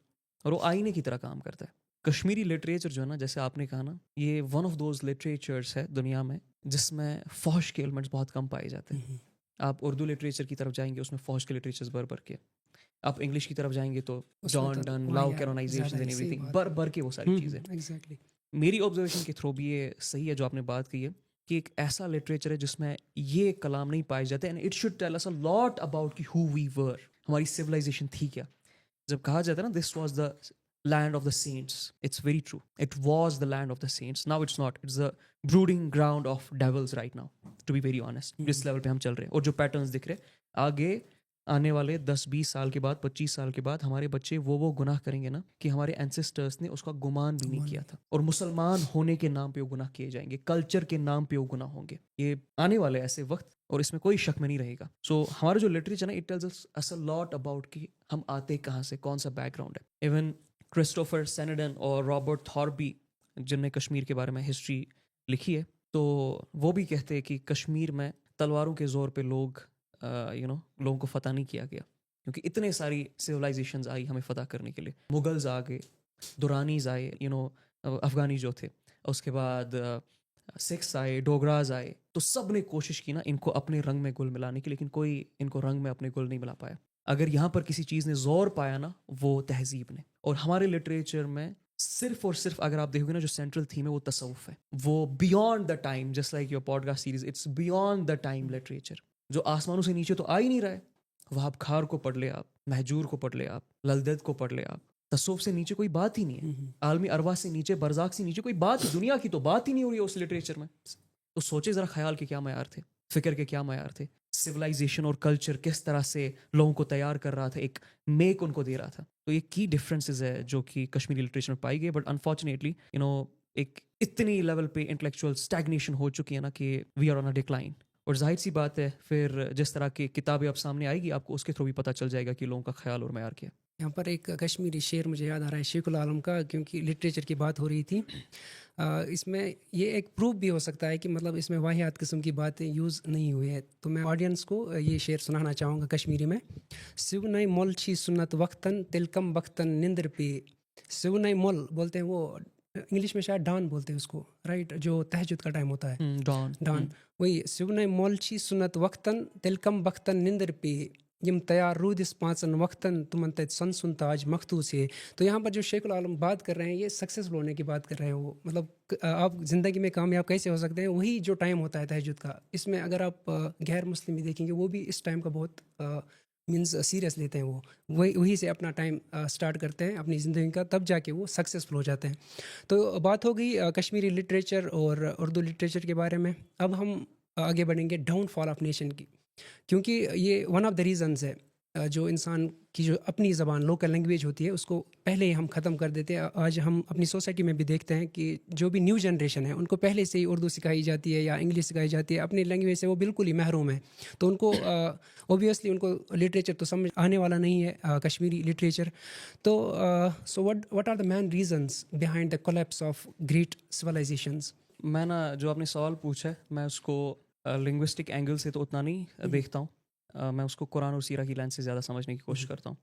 اور وہ آئینے کی طرح کام کرتا ہے. کشمیری لٹریچر جو ہے نا, جیسے آپ نے کہا نا, یہ ون آف دوز لٹریچرس ہے دنیا میں جس میں فحش کے ایلیمنٹس بہت کم پائے جاتے ہیں. آپ اردو لٹریچر کی طرف جائیں گے, اس میں فحش کے لٹریچرز بھر کے. آپ انگلش کی طرف جائیں گے تو John Donne, love canonization and everything بھر کے وہ ساری چیزیں. میری آبزرویشن کے تھرو بھی یہ صحیح ہے جو آپ نے بات کی ہے کہ ایک ایسا لٹریچر ہے جس میں یہ کلام نہیں پائے جاتے, and it should tell us a lot about کہ ہو وی ور, ہماری سویلائزیشن تھی کیا. جب کہا جاتا ہے نا this was the land of the saints, it's very true, it was the land of the saints. Now it's not, it's the brooding ground of devils right now, to be very honest. جس لیول پہ ہم چل رہے ہیں اور جو پیٹرنس دکھ رہے ہیں, آگے آنے والے 10-20 سال کے بعد, 25 سال کے بعد ہمارے بچے وہ گناہ کریں گے نا کہ ہمارے اینسسٹرس نے اس کا گمان بھی نہیں کیا تھا. اور مسلمان ہونے کے نام پہ وہ گناہ کیے جائیں گے, کلچر کے نام پہ وہ گناہ ہوں گے. یہ آنے والے ایسے وقت, اور اس میں کوئی شک میں نہیں رہے گا. سو ہمارا جو لٹریچر ہے نا, it tells us a lot about کہ ہم آتے کہاں سے, کون سا بیک گراؤنڈ ہے. ایون کرسٹوفر سینڈن اور رابرٹ تھاربی جن نے کشمیر کے بارے میں ہسٹری لکھی ہے, تو وہ بھی کہتے ہیں کہ کشمیر میں تلواروں کے زور پہ لوگوں کو فتح نہیں کیا گیا, کیونکہ اتنے ساری سویلائزیشنز آئی ہمیں فتح کرنے کے لیے. مغلز آ گئے, دورانیز آئے, افغانی جو تھے, اس کے بعد سکھس آئے, ڈوگراز آئے, تو سب نے کوشش کی نا ان کو اپنے رنگ میں گل ملانے کی, لیکن کوئی ان کو رنگ میں اپنے گل نہیں ملا پایا. اگر یہاں پر کسی چیز نے زور پایا نا, وہ تہذیب نے. اور ہمارے لٹریچر میں صرف اور صرف اگر آپ دیکھو گے نا, جو سینٹرل تھیم ہے وہ تصوف ہے. وہ beyond the time, just like your podcast series, it's beyond the time literature, جو آسمانوں سے نیچے تو آ ہی نہیں رہا ہے. وہاب خار کو پڑھ لے آپ, مہجور کو پڑھ لے آپ, للدید کو پڑھ لے آپ. تصوف سے نیچے کوئی بات ہی نہیں ہے, عالمی ارواح سے نیچے, برزاق سے نیچے کوئی بات, دنیا کی تو بات ہی نہیں ہو رہی ہے اس لٹریچر میں. تو سوچے ذرا, خیال کے کیا معیار تھے, فکر کے کیا معیار تھے, سویلائزیشن اور کلچر کس طرح سے لوگوں کو تیار کر رہا تھا, ایک میک ان کو دے رہا تھا. تو یہ کی ڈفرینسز ہے جو کہ کشمیری لٹریچر میں پائی گئی. بٹ انفارچونیٹلی ایک اتنی لیول پہ انٹلیکچوئل اسٹیگنیشن ہو چکی ہے نا کہ we are on a decline. اور ظاہر سی بات ہے, پھر جس طرح کی کتابیں اب سامنے آئے گی, آپ کو اس کے تھرو بھی پتہ چل جائے گا کہ لوگوں کا خیال اور معیار کیا. یہاں پر ایک کشمیری شعر مجھے یاد آ رہا ہے شیخ العالم کا, کیونکہ لٹریچر کی بات ہو رہی تھی. اس میں یہ ایک پروف بھی ہو سکتا ہے کہ مطلب اس میں واحد قسم کی باتیں یوز نہیں ہوئی ہے. تو میں آڈینس کو یہ شعر سنانا چاہوں گا کشمیری میں. سونائی مول چھی سنت وقتاً تلکم وقتاً نندر پہ. سونائی مول بولتے ہیں وہ انگلش میں شاید ڈان بولتے ہیں اس کو، رائٹ، جو تہجد کا ٹائم ہوتا ہے، ڈان ڈان. وہی سبن مولچی سنت وقتاً تلکم بختن نندر پہ یم تیار رودس پانچن وقتاً تمن تت سن سن تاج مختوس ہے. تو یہاں پر جو شیخ العالم بات کر رہے ہیں یہ سکسیزفل ہونے کی بات کر رہے ہیں. وہ مطلب آپ زندگی میں کامیاب کیسے ہو سکتے ہیں، وہی جو ٹائم ہوتا ہے تہجد کا. اس میں اگر آپ غیر مسلم بھی دیکھیں گے وہ بھی اس ٹائم کا بہت مینس سیریس لیتے ہیں. وہ وہی سے اپنا ٹائم اسٹارٹ کرتے ہیں اپنی زندگی کا، تب جا کے وہ سکسیزفل ہو جاتے ہیں. تو بات ہو گئی کشمیری لٹریچر اور اردو لٹریچر کے بارے میں. اب ہم آگے بڑھیں گے ڈاؤن فال آف نیشن کی، کیونکہ یہ ون آف دا ریزنز ہے جو انسان کی جو اپنی زبان لوکل لینگویج ہوتی ہے اس کو پہلے ہی ہم ختم کر دیتے ہیں. آج ہم اپنی سوسائٹی میں بھی دیکھتے ہیں کہ جو بھی نیو جنریشن ہے ان کو پہلے سے ہی اردو سکھائی جاتی ہے یا انگلش سکھائی جاتی ہے، اپنی لینگویج سے وہ بالکل ہی محروم ہے. تو ان کو اوبویسلی ان کو لٹریچر تو سمجھ آنے والا نہیں ہے، کشمیری لٹریچر. تو so what are the main reasons behind the collapse of great civilisations? میں نا جو آپ نے سوال پوچھا ہے میں اس کو لنگوسٹک اینگل سے تو اتنا نہیں دیکھتا ہوں. میں اس کو قرآن اور سیرہ کی لینس سے زیادہ سمجھنے کی کوشش کرتا ہوں،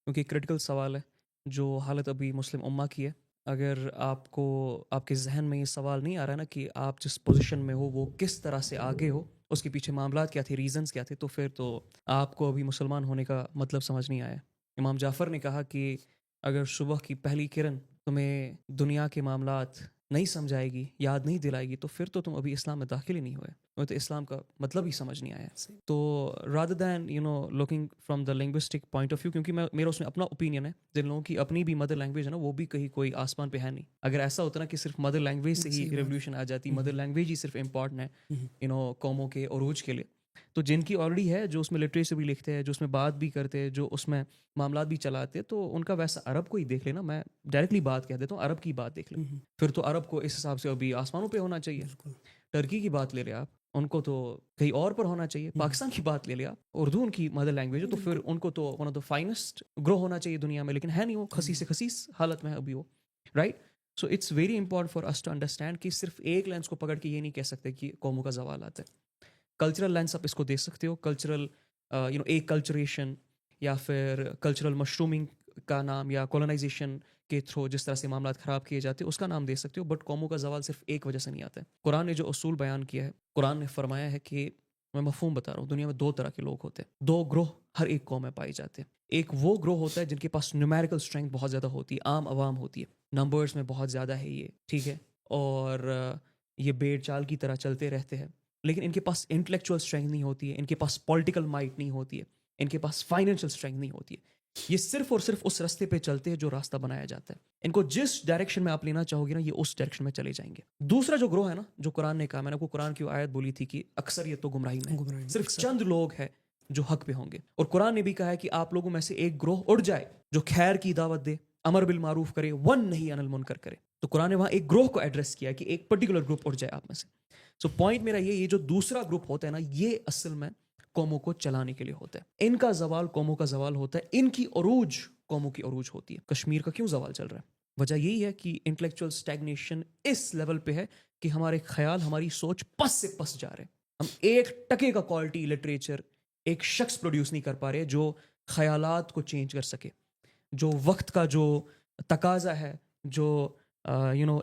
کیونکہ کرٹیکل سوال ہے. جو حالت ابھی مسلم امہ کی ہے، اگر آپ کو آپ کے ذہن میں یہ سوال نہیں آ رہا ہے نا کہ آپ جس پوزیشن میں ہو وہ کس طرح سے آگے ہو، اس کے پیچھے معاملات کیا تھے، ریزنز کیا تھے، تو پھر تو آپ کو ابھی مسلمان ہونے کا مطلب سمجھ نہیں آیا. امام جعفر نے کہا کہ اگر صبح کی پہلی کرن تمہیں دنیا کے معاملات نہیں سمجھائے گی، یاد نہیں دلائے گی، تو پھر تو تم ابھی اسلام میں داخل ہی نہیں ہوئے، تو اسلام کا مطلب ہی سمجھ نہیں آیا. تو rather than looking from the linguistic point of view, کیونکہ میرا اس میں اپنا اوپینین ہے، جن لوگوں کی اپنی بھی مدر لینگویج ہے نا وہ بھی کہیں کوئی آسمان پہ ہے نہیں. اگر ایسا ہوتا نا کہ صرف مدر لینگویج سے ہی ریولیوشن آ جاتی، مدر لینگویج ہی صرف امپورٹنٹ ہے قوموں کے عروج کے لیے، تو جن کی آلریڈی ہے، جو اس میں لٹریچر بھی لکھتے ہیں، جو اس میں بات بھی کرتے ہیں، جو اس میں معاملات بھی چلاتے ہیں، تو ان کا ویسا عرب کو ہی دیکھ لینا. میں ڈائریکٹلی بات کہہ دیتا ہوں، عرب کی بات دیکھ لیں، پھر تو عرب کو اس حساب سے ابھی آسمانوں پہ ہونا چاہیے. ٹرکی کی بات لے لیں آپ، ان کو تو کہیں اور پر ہونا چاہیے. پاکستان کی بات لے لیں آپ، اردو ان کی مدر لینگویج ہے، تو پھر ان کو تو ون آف دا فائنسٹ گرو ہونا چاہیے دنیا میں، لیکن ہے نہیں، وہ خسیس سے خسیس حالت میں ہے ابھی وہ، right. So it's very important for us to understand کہ صرف ایک لینس کو پکڑ کے یہ نہیں کہہ سکتے کہ قوموں کا زوال آتا ہے. کلچرل لینس آپ اس کو دیکھ سکتے ہو، کلچرل ایک کلچریشن یا پھر کلچرل مشرومنگ کا نام، یا کولونائزیشن کے تھرو جس طرح سے معاملات خراب کیے جاتے ہیں اس کا نام دے سکتے ہو. بٹ قوموں کا زوال صرف ایک وجہ سے نہیں آتا ہے. قرآن نے جو اصول بیان کیا ہے، قرآن نے فرمایا ہے کہ میں مفہوم بتا رہا ہوں، دنیا میں دو طرح کے لوگ ہوتے ہیں، دو گروہ ہر ایک قوم میں پائے جاتے ہیں. ایک وہ گروہ ہوتا ہے جن کے پاس نیومیریکل اسٹرینتھ بہت زیادہ ہوتی ہے، عام عوام ہوتی ہے، نمبرز میں بہت زیادہ ہے یہ، ٹھیک ہے، اور یہ بھیڑ چال کی طرح چلتے رہتے ہیں، لیکن ان کے پاس انٹلیکچوئل اسٹرینتھ نہیں ہوتی ہے، ان کے پاس پولیٹیکل مائٹ نہیں ہوتی ہے، ان کے پاس فائنینشیل اسٹرینتھ نہیں ہوتی ہے. یہ صرف اور صرف اس راستے پہ چلتے ہیں جو راستہ بنایا جاتا ہے. ان کو جس ڈائریکشن میں آپ لینا چاہو گے نا، یہ اس ڈائریکشن میں چلے جائیں گے. دوسرا جو گروہ ہے نا، جو قرآن نے کہا، میں نے آپ کو قرآن کی آیت بولی تھی کہ اکثر یہ تو گمراہی میں، صرف چند لوگ ہیں جو حق پہ ہوں گے. اور قرآن نے بھی کہا ہے کہ آپ لوگوں میں سے ایک گروہ اٹھ جائے جو خیر کی دعوت دے، امر بالمعروف کرے، ون نہیں عن المنکر کرے. تو قرآن نے وہاں ایک گروہ کو ایڈریس کیا کہ ایک پرٹیکولر گروپ اٹھ جائے آپ میں سے. سو پوائنٹ میرا یہ جو دوسرا گروپ ہوتا ہے نا، یہ اصل میں قوموں کو چلانے کے لیے ہوتا ہے. ان کا زوال قوموں کا زوال ہوتا ہے، ان کی عروج قوموں کی عروج ہوتی ہے. کشمیر کا کیوں زوال چل رہا ہے؟ وجہ یہی ہے کہ انٹلیکچوئل اسٹیگنیشن اس لیول پہ ہے کہ ہمارے خیال، ہماری سوچ پس سے پس جا رہے ہیں. ہم 1% کا کوالٹی لٹریچر ایک شخص پروڈیوس نہیں کر پا رہے جو خیالات کو چینج کر سکے، جو وقت کا جو تقاضا ہے، جو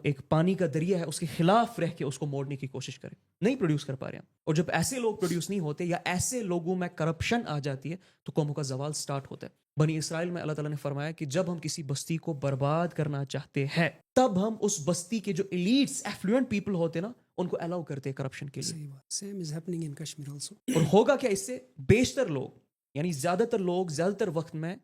ایک پانی کا دریا ہے اس کے خلاف رہ کے اس کو موڑنے کی کوشش کرے، نہیں پروڈیوس کر پا رہے ہیں. اور جب ایسے لوگ پروڈیوس نہیں ہوتے یا ایسے لوگوں میں کرپشن آ جاتی ہے تو قوموں کا زوال سٹارٹ ہوتا ہے. بنی اسرائیل میں اللہ تعالیٰ نے فرمایا کہ جب ہم کسی بستی کو برباد کرنا چاہتے ہیں تب ہم اس بستی کے جو ایلیٹس، ایفلوئنٹ پیپل ہوتے ہیں نا، ان کو الاؤ کرتے ہیں کرپشن کے لیے. Same is happening in Kashmir also. اور ہوگا کیا اس سے؟ بیشتر لوگ، یعنی زیادہ تر لوگ زیادہ تر وقت میں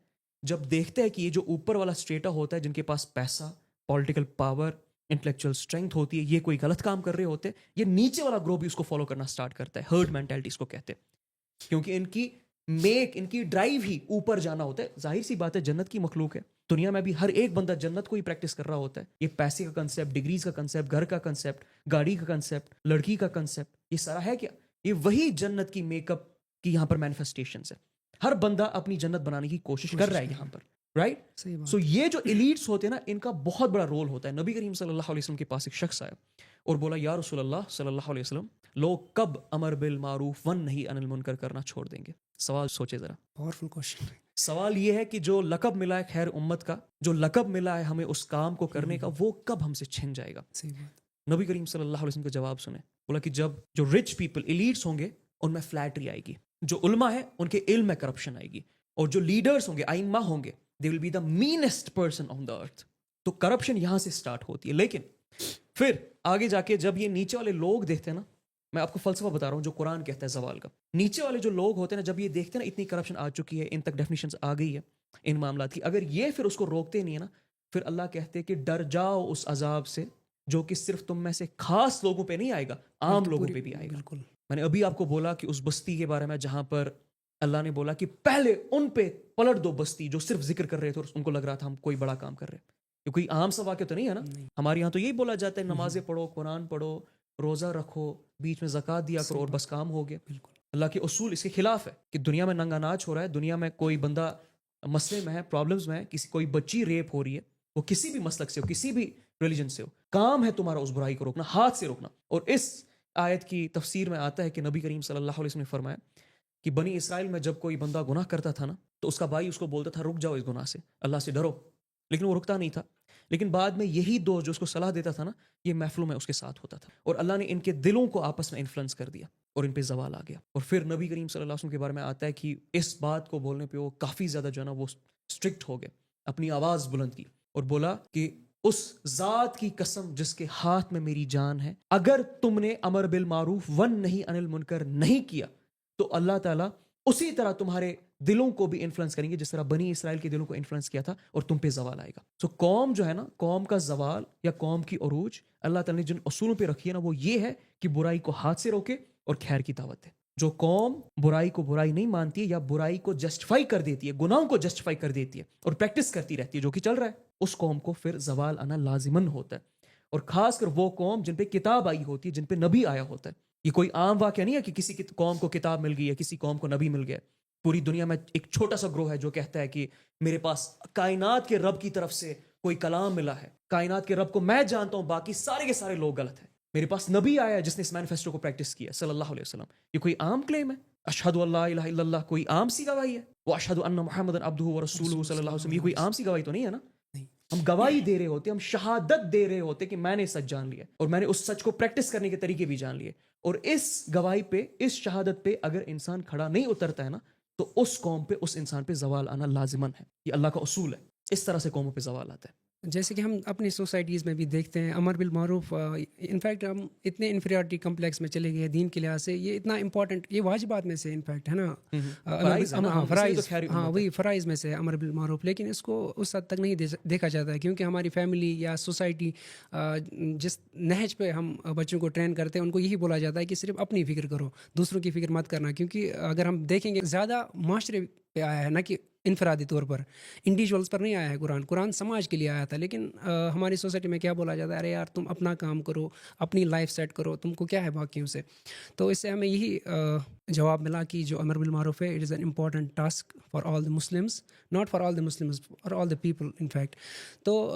جب دیکھتے ہیں کہ یہ جو اوپر والا اسٹریٹا ہوتا ہے، جن کے پاس پیسہ، پولیٹیکل پاور، انٹلیکچوئل اسٹرینتھ ہوتی ہے، یہ کوئی غلط کام کر رہے ہوتے ہیں، یہ نیچے والا گروہ بھی اس کو فالو کرنا سٹارٹ کرتا ہے. ہرڈ مینٹلٹی اس کو کہتے ہیں، کیونکہ ان کی ڈرائیو ہی اوپر جانا ہوتا ہے. ظاہر سی بات ہے، جنت کی مخلوق ہے، دنیا میں بھی ہر ایک بندہ جنت کو ہی پریکٹس کر رہا ہوتا ہے. یہ پیسے کا کنسیپٹ، ڈگریز کا کنسیپٹ، گھر کا کنسیپٹ، گاڑی کا کنسیپٹ، لڑکی کا کنسیپٹ، یہ سارا ہے کیا؟ یہ وہی جنت کی میک اپ کی یہاں پر مینیفیسٹیشنز ہے. ہر بندہ اپنی جنت بنانے کی کوشش کر رہا ہے یہاں پر، رائٹ؟ سو یہ جو ایلیٹس ہوتے ہیں نا، ان کا بہت بڑا رول ہوتا ہے. نبی کریم صلی اللہ علیہ وسلم کے پاس ایک شخص آیا اور بولا، یا رسول اللہ صلی اللہ علیہ وسلم، لوگ کب امر بالمعروف ون نہیں عن المنکر کرنا چھوڑ دیں گے؟ سوال سوچے ذرا، پاورفل کوشچن. سوال یہ ہے کہ جو لقب ملا ہے خیر امت کا، جو لقب ملا ہے ہمیں اس کام کو کرنے کا، وہ کب ہم سے چھن جائے گا؟ صحیح بات. نبی کریم صلی اللہ علیہ وسلم کا جواب سنیں. بولا کہ جب جو رچ پیپل ایلیٹس ہوں گے ان میں فلیٹری آئے گی، جو علماء ہیں ان کے علم میں کرپشن آئے گی، اور جو لیڈرز ہوں گے، ائمہ ہوں گے، دے will be the مینسٹ person on دا ارتھ. تو کرپشن یہاں سے سٹارٹ ہوتی ہے. لیکن پھر آگے جا کے جب یہ نیچے والے لوگ دیکھتے ہیں نا، میں آپ کو فلسفہ بتا رہا ہوں جو قرآن کہتا ہے زوال کا. نیچے والے جو لوگ ہوتے ہیں نا، جب یہ دیکھتے ہیں نا اتنی کرپشن آ چکی ہے، ان تک ڈیفینیشنز آ گئی ہے ان معاملات کی، اگر یہ پھر اس کو روکتے نہیں ہے نا، پھر اللہ کہتے ہیں کہ ڈر جاؤ اس عذاب سے جو کہ صرف تم میں سے خاص لوگوں پہ نہیں آئے گا، عام لوگوں پہ بھی آئے گا. بالکل. میں نے ابھی آپ کو بولا کہ اس بستی کے بارے میں جہاں پر اللہ نے بولا کہ پہلے ان پہ پلٹ دو بستی جو صرف ذکر کر رہے تھے اور ان کو لگ رہا تھا ہم کوئی بڑا کام کر رہے ہیں. یہ کوئی عام سا واقعہ تو نہیں ہے نا. ہمارے یہاں تو یہی بولا جاتا ہے نمازیں پڑھو، قرآن پڑھو، روزہ رکھو، بیچ میں زکوٰۃ دیا کرو اور بس کام ہو گیا. اللہ کے اصول اس کے خلاف ہے کہ دنیا میں ننگا ناچ ہو رہا ہے، دنیا میں کوئی بندہ مسئلے میں ہے، پرابلمز میں ہے، کوئی بچی ریپ ہو رہی ہے، وہ کسی بھی مسلک سے ہو، کسی بھی ریلیجن سے ہو، کام ہے تمہارا اس برائی کو روکنا، ہاتھ سے روکنا. اور اس آیت کی تفسیر میں آتا ہے کہ نبی کریم صلی اللہ علیہ وسلم نے فرمایا کہ بنی اسرائیل میں جب کوئی بندہ گناہ کرتا تھا نا، تو اس کا بھائی اس کو بولتا تھا رک جاؤ اس گناہ سے، اللہ سے ڈرو، لیکن وہ رکتا نہیں تھا. لیکن بعد میں یہی دوست جو اس کو صلاح دیتا تھا نا، یہ محفلوں میں اس کے ساتھ ہوتا تھا، اور اللہ نے ان کے دلوں کو آپس میں انفلوئنس کر دیا اور ان پہ زوال آ گیا. اور پھر نبی کریم صلی اللہ علیہ وسلم کے بارے میں آتا ہے کہ اس بات کو بولنے پہ وہ کافی زیادہ جو ہے نا وہ اسٹرکٹ ہو گئے، اپنی آواز بلند کی اور بولا کہ اس ذات کی قسم جس کے ہاتھ میں میری جان ہے، اگر تم نے امر بالمعروف ونہی عن المنکر نہیں کیا تو اللہ تعالیٰ اسی طرح تمہارے دلوں کو بھی انفلوئنس کریں گے جس طرح بنی اسرائیل کے دلوں کو انفلوئنس کیا تھا، اور تم پہ زوال آئے گا. سو قوم جو ہے نا، قوم کا زوال یا قوم کی عروج اللہ تعالیٰ نے جن اصولوں پہ رکھی ہے نا، وہ یہ ہے کہ برائی کو ہاتھ سے روکے اور خیر کی دعوت ہے. جو قوم برائی کو برائی نہیں مانتی ہے یا برائی کو جسٹیفائی کر دیتی ہے، گناہوں کو جسٹیفائی کر دیتی ہے اور پریکٹس کرتی رہتی ہے جو کہ چل رہا ہے، اس قوم کو پھر زوال آنا لازمن ہوتا ہے. اور خاص کر وہ قوم جن پہ کتاب آئی ہوتی ہے، جن پہ نبی آیا ہوتا ہے. یہ کوئی عام واقعہ نہیں ہے کہ کسی قوم کو کتاب مل گئی ہے، کسی قوم کو نبی مل گیا. پوری دنیا میں ایک چھوٹا سا گروہ ہے جو کہتا ہے کہ میرے پاس کائنات کے رب کی طرف سے کوئی کلام ملا ہے، کائنات کے رب کو میں جانتا ہوں، باقی سارے کے سارے لوگ غلط ہیں. میرے پاس نبی آیا ہے جس نے اس مینیفیسٹو کو پریکٹس کیا صلی اللہ علیہ وسلم. یہ کوئی عام کلیم ہے؟ اشہد اللہ الہ الا اللہ کوئی عام سی گواہی ہے؟ وہ اشہد ان محمد عبدہ ورسولہ صلی اللہ علیہ وسلم، یہ کوئی عام سی گواہی تو نہیں ہے نا. ہم گواہی دے رہے ہوتے، ہم شہادت دے رہے ہوتے کہ میں نے سچ جان لیا اور میں نے اس سچ کو پریکٹس کرنے کے طریقے بھی جان لیے. اور اس گواہی پہ، اس شہادت پہ اگر انسان کھڑا نہیں اترتا ہے نا، تو اس قوم پہ، اس انسان پہ زوال آنا لازمن ہے. یہ اللہ کا اصول ہے. اس طرح سے قوموں پہ زوال آتا ہے. جیسے کہ ہم اپنی سوسائٹیز میں بھی دیکھتے ہیں امر بالمعروف، انفیکٹ ہم اتنے انفیریورٹی کمپلیکس میں چلے گئے دین کے لحاظ سے، یہ اتنا امپورٹنٹ، یہ واجبات میں سے انفیکٹ ہے نا، فرائض میں سے امر بالمعروف. لیکن اس کو اس حد تک نہیں دیکھا جاتا ہے کیونکہ ہماری فیملی یا سوسائٹی جس نہج پہ ہم بچوں کو ٹرین کرتے ہیں ان کو یہی بولا جاتا ہے کہ صرف اپنی فکر کرو، دوسروں کی فکر مت کرنا. کیونکہ اگر ہم دیکھیں گے زیادہ معاشرے پہ آیا ہے، نہ کہ انفرادی طور پر، انڈیویجولس پر نہیں آیا ہے قرآن سماج کے لیے آیا تھا. لیکن ہماری سوسائٹی میں کیا بولا جاتا ہے، ارے یار تم اپنا کام کرو، اپنی لائف سیٹ کرو، تم کو کیا ہے باقیوں سے. تو اس سے ہمیں یہی جواب ملا کہ جو امر بالمعروف ہے، it is an important task for all the Muslims, not for all the Muslims, for all the people in fact. تو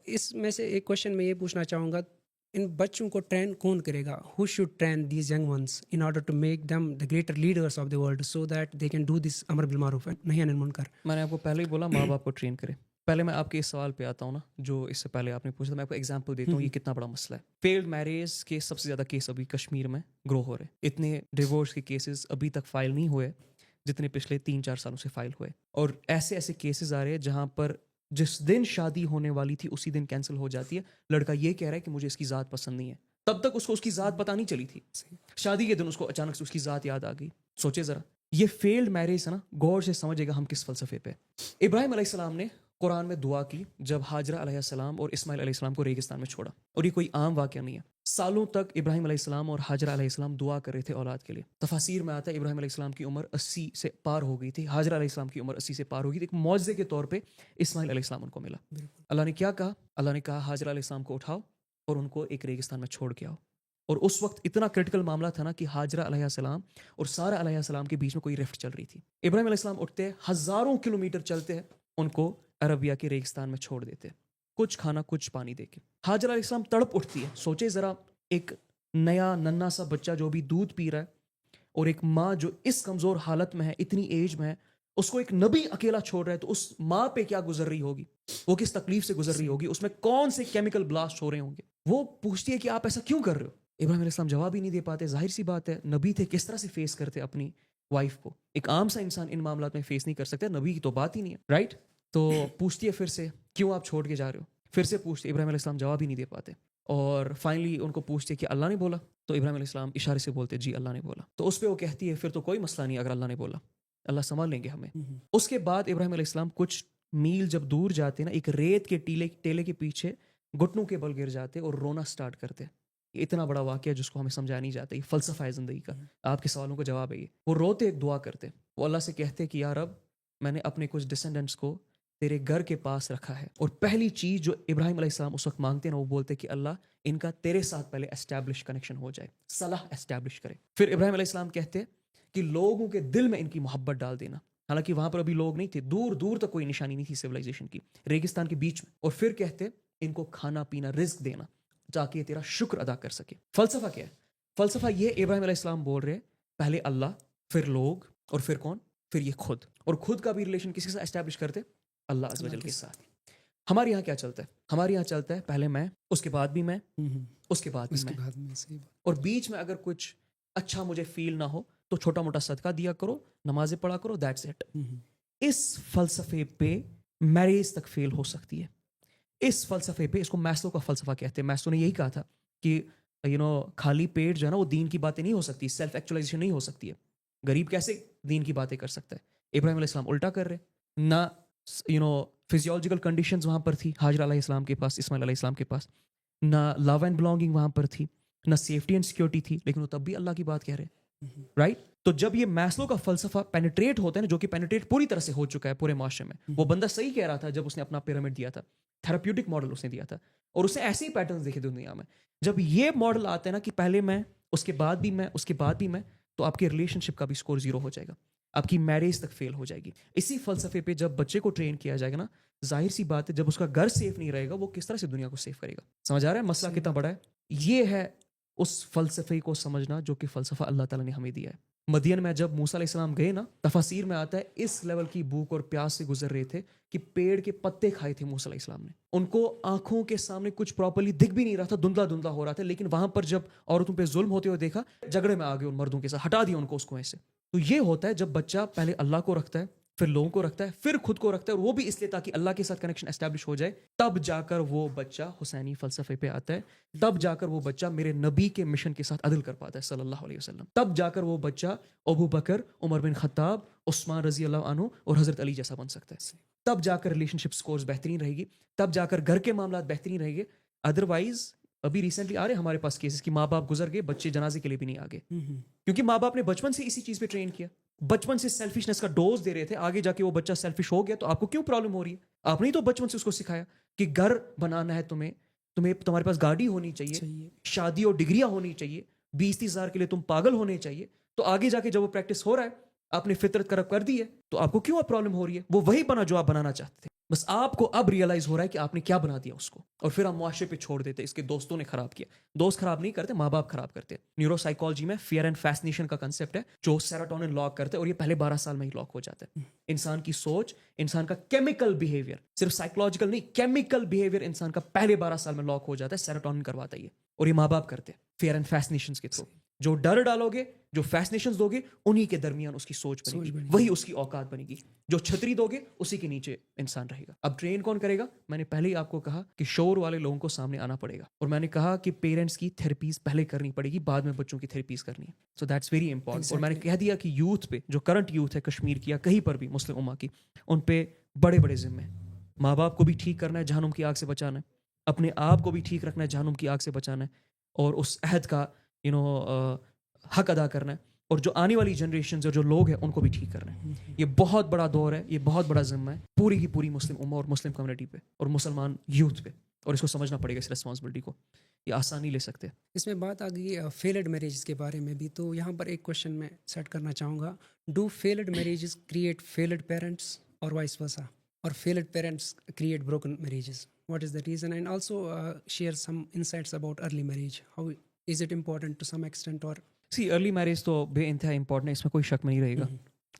اس میں سے ایک کوشچن میں یہ پوچھنا چاہوں گا، ان بچوں کو ٹرین کون کرے گا؟ Who should train these young ones in order to make them the greater leaders of the world so that they can do this امر بالمعروف نہی عن المنکر. میں نے آپ کو پہلے ہی بولا ماں باپ کو ٹرین کرے. پہلے میں آپ کے اس سوال پہ آتا ہوں نا جو اس سے پہلے آپ نے پوچھا تھا. میں آپ کو ایگزامپل دیتا ہوں یہ کتنا بڑا مسئلہ ہے. فیلڈ میرج کے سب سے زیادہ کیس ابھی کشمیر میں گرو ہو رہے. اتنے ڈیورس کے کیسز ابھی تک فائل نہیں ہوئے جتنے پچھلے 3-4 سالوں سے فائل ہوئے. اور ایسے ایسے کیسز آ رہے ہیں جہاں پر جس دن شادی ہونے والی تھی اسی دن کینسل ہو جاتی ہے. لڑکا یہ کہہ رہا ہے کہ مجھے اس کی ذات پسند نہیں ہے، تب تک اس کو اس کی ذات پتہ نہیں چلی تھی. شادی کے دن اس کو اچانک سے اس کی ذات یاد آ گئی. سوچے ذرا، یہ فیلڈ میرج ہے نا. غور سے سمجھے گا ہم کس فلسفے پہ. ابراہیم علیہ السلام نے قرآن میں دعا کی جب ہاجرہ علیہ السلام اور اسماعیل علیہ السلام کو ریگستان میں چھوڑا. اور یہ کوئی عام واقعہ نہیں ہے. سالوں تک ابراہیم علیہ السلام اور ہاجرہ علیہ السلام دعا کر رہے تھے اولاد کے لیے. تفاسیر میں آتا ہے ابراہیم علیہ السلام کی عمر 80 سے پار ہو گئی تھی، ہاجرہ علیہ السلام کی عمر 80 سے پار ہو گئی تھی. ایک معجزے کے طور پہ اسماعیل علیہ السلام ان کو ملا. اللہ نے کیا کہا؟ اللہ نے کہا ہاجرہ علیہ السلام کو اٹھاؤ اور ان کو ایک ریگستان میں چھوڑ کے آؤ. اور اس وقت اتنا کرٹیکل معاملہ تھا نا کہ ہاجرہ علیہ السلام اور سارہ علیہ السلام کے بیچ میں کوئی رفٹ چل رہی تھی. ابراہیم علیہ السلام اٹھتے، ہزاروں کلومیٹر چلتے ہیں، ان کو عربیہ کے ریگستان میں چھوڑ دیتے، کچھ کھانا کچھ پانی دے کے. ہاجرہ علیہ السلام تڑپ اٹھتی ہے. سوچے ذرا، ایک نیا ننا سا بچہ جو بھی دودھ پی رہا ہے اور ایک ماں جو اس کمزور حالت میں ہے، اتنی ایج میں ہے، اس کو ایک نبی اکیلا چھوڑ رہا ہے تو اس ماں پہ کیا گزر رہی ہوگی, وہ کس تکلیف سے گزر رہی ہوگی, اس میں کون سے کیمیکل بلاسٹ ہو رہے ہوں گے. وہ پوچھتی ہے کہ آپ ایسا کیوں کر رہے ہو. ابراہیم علیہ السلام جواب ہی نہیں دے پاتے. ظاہر سی بات ہے, نبی تھے, کس طرح سے فیس کرتے اپنی وائف کو. ایک عام سا انسان ان معاملات میں فیس نہیں کر سکتا, نبی کی تو بات ہی نہیں ہے, رائٹ. تو پوچھتی ہے پھر سے, کیوں آپ چھوڑ کے جا رہے ہو. پھر سے پوچھتے, ابراہیم علیہ السلام جواب ہی نہیں دے پاتے. اور فائنلی ان کو پوچھتے کہ اللہ نے بولا. تو ابراہیم علیہ السلام اشارے سے بولتے جی اللہ نے بولا. تو اس پہ وہ کہتی ہے پھر تو کوئی مسئلہ نہیں, اگر اللہ نے بولا اللہ سنبھال لیں گے ہمیں. اس کے بعد ابراہیم علیہ السلام کچھ میل جب دور جاتے نا, ایک ریت کے ٹیلے کے پیچھے گھٹنوں کے بل گر جاتے اور رونا سٹارٹ کرتے. یہ اتنا بڑا واقعہ جس کو ہمیں سمجھایا نہیں جاتا, یہ فلسفہ ہے زندگی کا. آپ کے سوالوں کا جواب ہے یہ. وہ روتے, ایک دعا کرتے, وہ اللہ سے کہتے کہ یا رب میں نے اپنے کچھ ڈسینڈنٹس کو تیرے گھر کے پاس رکھا ہے, اور پہلی چیز جو ابراہیم علیہ السلام اس وقت مانگتے ہیں نا, وہ بولتے کہ اللہ ان کا تیرے ساتھ پہلے اسٹیبلش کنیکشن ہو جائے, صلاح اسٹیبلش کرے. پھر ابراہیم علیہ السلام کہتے کہ لوگوں کے دل میں ان کی محبت ڈال دینا. حالانکہ وہاں پر ابھی لوگ نہیں تھے, دور دور تک کوئی نشانی نہیں تھی سویلائزیشن کی, ریگستان کے بیچ میں. اور پھر کہتے ان کو کھانا پینا رزق دینا تاکہ یہ تیرا شکر ادا کر سکے. فلسفہ کیا ہے؟ فلسفہ یہ ابراہیم علیہ السلام بول رہے پہلے اللہ, پھر لوگ, اور پھر کون, پھر یہ خود. اور خود کا بھی ریلیشن کسی کے ساتھ اسٹیبلش کرتے, اللہ عز و جل کے ساتھ. ہمارے یہاں کیا چلتا ہے؟ ہمارے یہاں چلتا ہے پہلے میں, اس کے بعد بھی میں, اس کے بعد بھی میں, اور بیچ میں اگر کچھ اچھا مجھے فیل نہ ہو تو چھوٹا موٹا صدقہ دیا کرو, نمازیں پڑھا کرو, دیٹس اٹ. اس فلسفے پہ میریج تک فیل ہو سکتی ہے. اس فلسفے پہ, اس کو میسلو کا فلسفہ کہتے ہیں. میسلو نے یہی کہا تھا کہ خالی پیٹ جو ہے نا وہ دین کی باتیں نہیں ہو سکتی, سیلف ایکچولائزیشن نہیں ہو سکتی ہے. غریب کیسے دین کی باتیں کر سکتا ہے؟ ابراہیم علیہ السلام الٹا کر رہے. نہ فزیولوجیکل کنڈیشنز وہاں پر تھی حاجرہ علیہ السلام کے پاس, اسماعیل علیہ السلام کے پاس, نہ لو اینڈ بلانگنگ وہاں پر تھی, نہ سیفٹی اینڈ سیکورٹی تھی, لیکن وہ تب بھی اللہ کی بات کہہ رہے, رائٹ. تو جب یہ میسلو کا فلسفہ پینیٹریٹ ہوتا ہے نا, جو کہ پینیٹریٹ پوری طرح سے ہو چکا ہے پورے معاشرے میں, وہ بندہ صحیح کہہ رہا تھا جب اس نے اپنا پیرامڈ دیا تھا, تھراپیوٹک ماڈل اس نے دیا تھا, اور اس نے ایسے ہی پیٹرنز دیکھے دنیا میں. جب یہ ماڈل آتا ہے نا کہ پہلے میں, اس کے بعد بھی میں, اس کے بعد بھی میں, تو آپ کے ریلیشن شپ کا بھی اسکور 0 ہو جائے گا, آپ کی میرج تک فیل ہو جائے گی. اسی فلسفے پہ جب بچے کو ٹرین کیا جائے گا نا, ظاہر سی بات ہے جب اس کا گھر سیف نہیں رہے گا, وہ کس طرح سے دنیا کو سیف کرے گا. سمجھ آ رہا ہے مسئلہ کتنا بڑا ہے؟ یہ ہے اس فلسفے کو سمجھنا جو کہ فلسفہ اللہ تعالیٰ نے ہمیں دیا ہے. مدین میں جب موسیٰ علیہ السلام گئے نا, تفاسیر میں آتا ہے اس لیول کی بھوک اور پیاس سے گزر رہے تھے کہ پیڑ کے پتے کھائے تھے موسیٰ علیہ السلام نے. ان کو آنکھوں کے سامنے کچھ پراپرلی دکھ بھی نہیں رہا تھا, دھندلا دھندلا ہو رہا تھا, لیکن وہاں پر جب عورتوں پہ ظلم ہوتے ہوئے دیکھا, جھگڑے میں آ گئے ان مردوں کے ساتھ, ہٹا دیا ان کو اس کنویں سے. تو یہ ہوتا ہے جب بچہ پہلے اللہ کو رکھتا ہے, پھر لوگوں کو رکھتا ہے, پھر خود کو رکھتا ہے, اور وہ بھی اس لیے تاکہ اللہ کے ساتھ کنیکشن اسٹیبلش ہو جائے. تب جا کر وہ بچہ حسینی فلسفے پہ آتا ہے, تب جا کر وہ بچہ میرے نبی کے مشن کے ساتھ عدل کر پاتا ہے صلی اللہ علیہ وسلم. تب جا کر وہ بچہ ابو بکر, عمر بن خطاب, عثمان رضی اللہ عنہ اور حضرت علی جیسا بن سکتا ہے. تب جا کر ریلیشن شپ سکورز بہترین رہے گی, تب جا کر گھر کے معاملات بہترین رہیں گے. ادروائز ابھی ریسنٹلی آ رہے ہمارے پاس کیسز کہ ماں باپ گزر گئے, بچے جنازے کے لیے بھی نہیں آگے, کیونکہ ماں باپ نے بچپن سے اسی چیز پہ ٹرین کیا, بچپن سے سیلفشنس کا ڈوز دے رہے تھے. آگے جا کے وہ بچہ سیلفش ہو گیا تو آپ کو کیوں پرابلم ہو رہی ہے؟ آپ نے تو بچپن سے اس کو سکھایا کہ گھر بنانا ہے تمہیں, تمہارے پاس گاڑی ہونی چاہیے, شادی اور ڈگریاں ہونی چاہیے, 20-30 ہزار کے لیے تم پاگل ہونے چاہیے. تو آگے جا کے جب وہ پریکٹس ہو رہا ہے, آپ نے فطرت کرپ کر دی ہے, تو آپ کو کیوں اب پرابلم ہو رہی ہے؟ وہ وہی بنا جو آپ بنانا چاہتے تھے, بس آپ کو اب ریئلائز ہو رہا ہے کہ آپ نے کیا بنا دیا اس کو, اور پھر آپ معاشرے پہ چھوڑ دیتے. اس کے دوستوں نے خراب کیا. دوست خراب نہیں کرتے, ماں باپ خراب کرتے. نیورو سائیکالوجی میں فیئر اینڈ فیسنیشن کا کنسیپٹ ہے جو سیروٹونن لاک کرتے ہیں, اور یہ پہلے 12 سال میں ہی لاک ہو جاتا ہے. انسان کی سوچ, انسان کا کیمیکل بیہیویئر, صرف سائیکولوجیکل نہیں, کیمیکل بیہیویئر انسان کا پہلے 12 سال میں لاک ہو جاتا ہے. سیروٹونن کرواتا ہے یہ, اور یہ ماں باپ کرتے ہیں فیئر اینڈ فیسنیشنز کے تھرو. جو ڈر ڈالو گے, جو فیسنیشنز دو گے, انہی کے درمیان اس کی سوچ بنے گی, وہی اس کی اوقات بنے گی. جو چھتری دو گے اسی کے نیچے انسان رہے گا. اب ٹرین کون کرے گا؟ میں نے پہلے ہی آپ کو کہا کہ شعور والے لوگوں کو سامنے آنا پڑے گا, اور میں نے کہا کہ پیرنٹس کی تھیراپیز پہلے کرنی پڑے گی, بعد میں بچوں کی تھیراپیز کرنی ہے. So that's very important. اور میں نے کہہ دیا کہ یوتھ پہ, جو کرنٹ یوتھ ہے کشمیر کی یا کہیں پر بھی مسلم امہ کی, ان پہ بڑے بڑے ذمے ہیں. ماں باپ کو بھی ٹھیک کرنا ہے, جہنم کی آگ سے بچانا ہے. اپنے آپ کو بھی ٹھیک رکھنا ہے, جہنم کی آگ سے بچانا ہے, اور اس عہد کا حق ادا کرنا ہے. اور جو آنے والی جنریشنز اور جو لوگ ہیں ان کو بھی ٹھیک کرنا ہے. یہ بہت بڑا دور ہے, یہ بہت بڑا ذمہ ہے پوری کی پوری مسلم امہ اور مسلم کمیونٹی پہ اور مسلمان یوتھ پہ, اور اس کو سمجھنا پڑے گا اس ریسپانسبلٹی کو. یہ آسان نہیں لے سکتے. اس میں بات آ گئی فیلڈ میریجز کے بارے میں بھی, تو یہاں پر ایک کوشچن میں سیٹ کرنا چاہوں گا. Do failed marriages create failed parents اور vice versa, or failed parents create broken marriages? What is the reason? And also share some insights about early marriage. How is it important to some extent? Or see early marriage تو بے انتہا امپورٹنٹ ہے, اس میں کوئی شک میں نہیں رہے گا.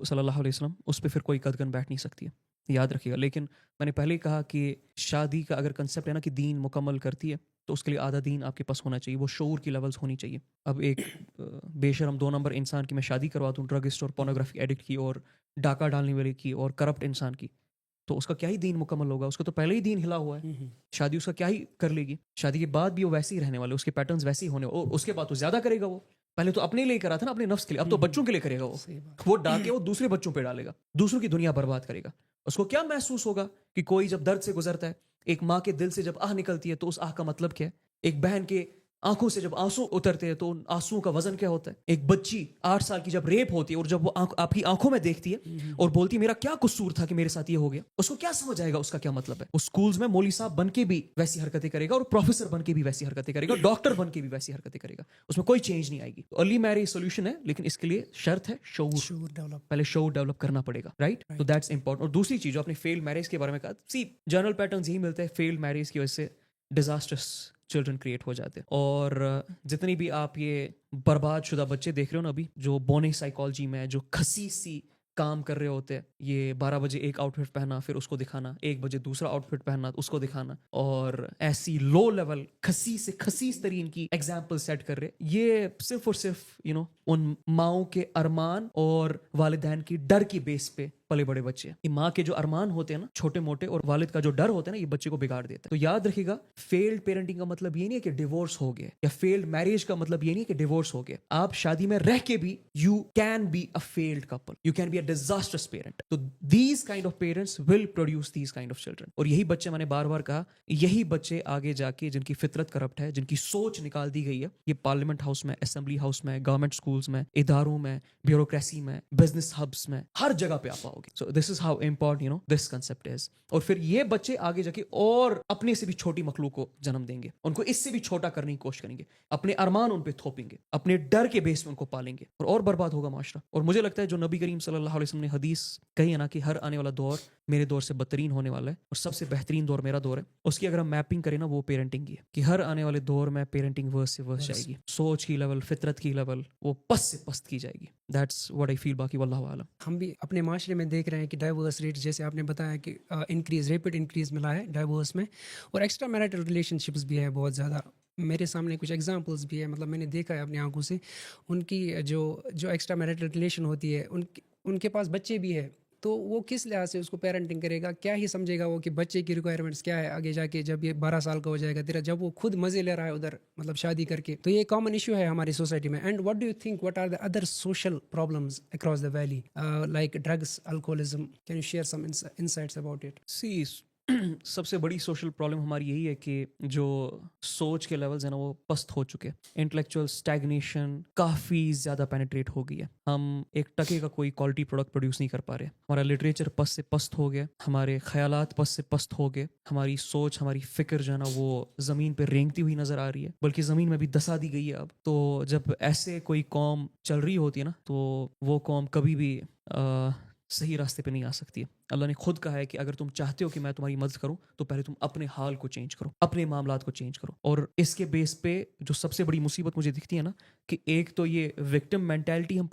صلی اللہ علیہ وسلم, اس پہ پھر کوئی قدغن بیٹھ نہیں سکتی ہے, یاد رکھیے گا. لیکن میں نے پہلے ہی کہا کہ شادی کا اگر کنسیپٹ ہے نا کہ دین مکمل کرتی ہے, تو اس کے لیے آدھا دین آپ کے پاس ہونا چاہیے, وہ شعور کی لیولز ہونی چاہیے. اب ایک بے شرم 2 نمبر انسان کی میں شادی کروا دوں, ڈرگسٹ اور پورنوگرافی ایڈکٹ کی اور ڈاکہ ڈالنے والے کی اور کرپٹ انسان کی, تو اس کا کیا ہی دین مکمل ہوگا؟ اس کا تو پہلے ہی دین ہلا ہوا ہے. شادی اس کا کیا ہی کر لے گی؟ شادی کے بعد بھی وہ ویسے ہی رہنے والے, اس کے پیٹرنز ویسے ہی ہونے, اور اس کے بعد تو زیادہ کرے گا. وہ پہلے تو اپنے لیے کرا تھا نا, اپنے نفس کے لیے, اب تو بچوں کے لیے کرے گا. وہ ڈاکے وہ دوسرے بچوں پہ ڈالے گا, دوسروں کی دنیا برباد کرے گا. اس کو کیا محسوس ہوگا کہ کوئی جب درد سے گزرتا ہے, ایک ماں کے دل سے جب آہ نکلتی ہے تو اس آہ کا مطلب کیا ہے؟ ایک بہن کے آنکھوں سے جب آنسو اترتے ہیں تو ان آنسوؤں کا وزن کیا ہوتا ہے؟ ایک بچی 8 سال کی جب ریپ ہوتی ہے اور جب وہ آپ کی آنکھوں میں دیکھتی ہے اور بولتی ہے میرا کیا قصور تھا کہ میرے ساتھ یہ ہو گیا, اس کو کیا سمجھ آئے گا اس کا کیا مطلب ہے؟ وہ اسکولز میں مولوی صاحب بن کے بھی ویسی حرکتیں کرے گا, اور پروفیسر بن کے بھی ویسی حرکتیں کرے گا, ڈاکٹر بن کے بھی ویسی حرکتیں کرے گا. اس میں کوئی چینج نہیں آئے گی. ارلی میرج سولوشن ہے, لیکن اس کے لیے شرط ہے شعور پہلے شعور ڈیولپ کرنا پڑے گا, رائٹ؟ تو دیٹس امپورٹنٹ. اور دوسری چیز جو آپ نے فیلڈ میرج کے بارے میں کہا, سی جنرل پیٹرنز یہی ملتے ہیں فیلڈ میرج کی وجہ سے ڈیزاسٹرس چلڈرن کریٹ ہو جاتے ہیں. اور جتنی بھی آپ یہ برباد شدہ بچے دیکھ رہے ہو نا ابھی, جو بونے سائیکالوجی میں جو خسیس سی کام کر رہے ہوتے ہیں, یہ 12 بجے ایک آؤٹ فٹ پہنا پھر اس کو دکھانا, 1 بجے دوسرا آؤٹ فٹ پہننا اس کو دکھانا, اور ایسی لو لیول خسیس سے خسیس ترین کی ایگزامپل سیٹ کر رہے, یہ صرف اور صرف ان ماؤں کے ارمان اور والدین کی ڈر کی بیس پہ پلے بڑے بچے ہیں. یہ ماں کے جو ارمان ہوتے ہیں نا چھوٹے موٹے, اور والد کا جو ڈر ہوتا ہے نا, یہ بچے کو بگاڑ دیتا ہے. تو یاد رکھیے گا, فیلڈ پیرنٹنگ کا مطلب یہ نہیں ہے کہ ڈیورس ہو گیا, یا فیلڈ میرج کا مطلب یہ نہیں ہے کہ ڈیورس ہو گیا. آپ شادی میں رہ کے بھی you can be a failed couple, you can be a disastrous parent. تو these kind of parents will produce these kind of children. اور یہی بچے, میں نے بار بار کہا, یہی بچے آگے جا کے جن کی فطرت کرپٹ ہے, جن کی سوچ نکال دی گئی ہے, یہ پارلیمنٹ ہاؤس میں, اسمبلی ہاؤس میں, گورنمنٹ اسکولز میں, اداروں میں, بیوروکریسی میں, بزنس ہبس میں, ہر جگہ پہ آپ پاؤ گے. So this is how important this concept is. اور پھر یہ بچے آگے جا کے اور اپنے سے بھی چھوٹی مخلوق کو جنم دیں گے, ان کو اس سے بھی چھوٹا کرنے کی کوشش کریں گے, اپنے ارمان ان پہ تھوپیں گے, اپنے ڈر کے بیس میں ان کو پالیں گے, اور برباد ہوگا معاشرہ. اور مجھے لگتا ہے جو نبی کریم صلی اللہ علیہ وسلم نے حدیث کہی ہے نا کہ ہر آنے والا دور میرے دور سے بدترین ہونے والا ہے, اور سب سے بہترین دور میرا دور ہے, اس کی اگر ہم میپنگ کریں نا, وہ پیرنٹنگ کی ہے, کہ ہر آنے والے دور میں پیرنٹنگ ورس سے ورس جائے گی, سوچ کی لیول, فطرت کی لیول وہ پست سے پست کی جائے گی. دیٹس واٹ آئی فیل. باقی واللہ اعلم. ہم بھی اپنے معاشرے میں دیکھ رہے ہیں کہ ڈائیورس ریٹ, جیسے آپ نے بتایا کہ ریپڈ انکریز ملا ہے ڈائیورس میں, اور ایکسٹرا میرٹل ریلیشن شپس بھی ہے بہت زیادہ. میرے سامنے کچھ ایگزامپلس بھی ہیں, مطلب میں نے دیکھا ہے اپنی آنکھوں سے, ان کی جو ایکسٹرا میرٹل ریلیشن ہوتی ہے, ان کے پاس بچے بھی ہے, تو وہ کس لحاظ سے اس کو پیرنٹنگ کرے گا, کیا ہی سمجھے گا وہ کہ بچے کی ریکوائرمنٹس کیا ہے آگے جا کے, جب یہ 12 سال کا ہو جائے گا تیرا, جب وہ خود مزے لے رہا ہے ادھر مطلب شادی کر کے. تو یہ کامن ایشو ہے ہماری سوسائٹی میں. And what do you think, what are the other social problems across the valley, like drugs, alcoholism, can you share some insights about it? See سب سے بڑی سوشل پرابلم ہماری یہی ہے کہ جو سوچ کے لیولز ہیں نا وہ پست ہو چکے. انٹلیکچوئل اسٹیگنیشن کافی زیادہ پینیٹریٹ ہو گئی ہے. ہم ایک ٹکے کا کوئی کوالٹی پروڈکٹ پروڈیوس نہیں کر پا رہے. ہمارا لٹریچر پست سے پست ہو گیا, ہمارے خیالات پست سے پست ہو گئے, ہماری سوچ, ہماری فکر جو ہے نا وہ زمین پہ رینگتی ہوئی نظر آ رہی ہے, بلکہ زمین میں بھی دسا دی گئی ہے اب. تو جب ایسے کوئی قوم چل رہی ہوتی ہے نا, تو وہ قوم کبھی بھی صحیح راستے پہ نہیں آ سکتی ہے. اللہ نے خود کہا ہے کہ اگر تم چاہتے ہو کہ میں تمہاری مدد کروں تو پہلے تم اپنے حال کو چینج کرو, اپنے معاملات کو چینج کرو. اور اس کے بیس پہ جو سب سے بڑی مصیبت مجھے دکھتی ہے نا, کہ ایک تو یہ وکٹم مینٹیلٹی ہم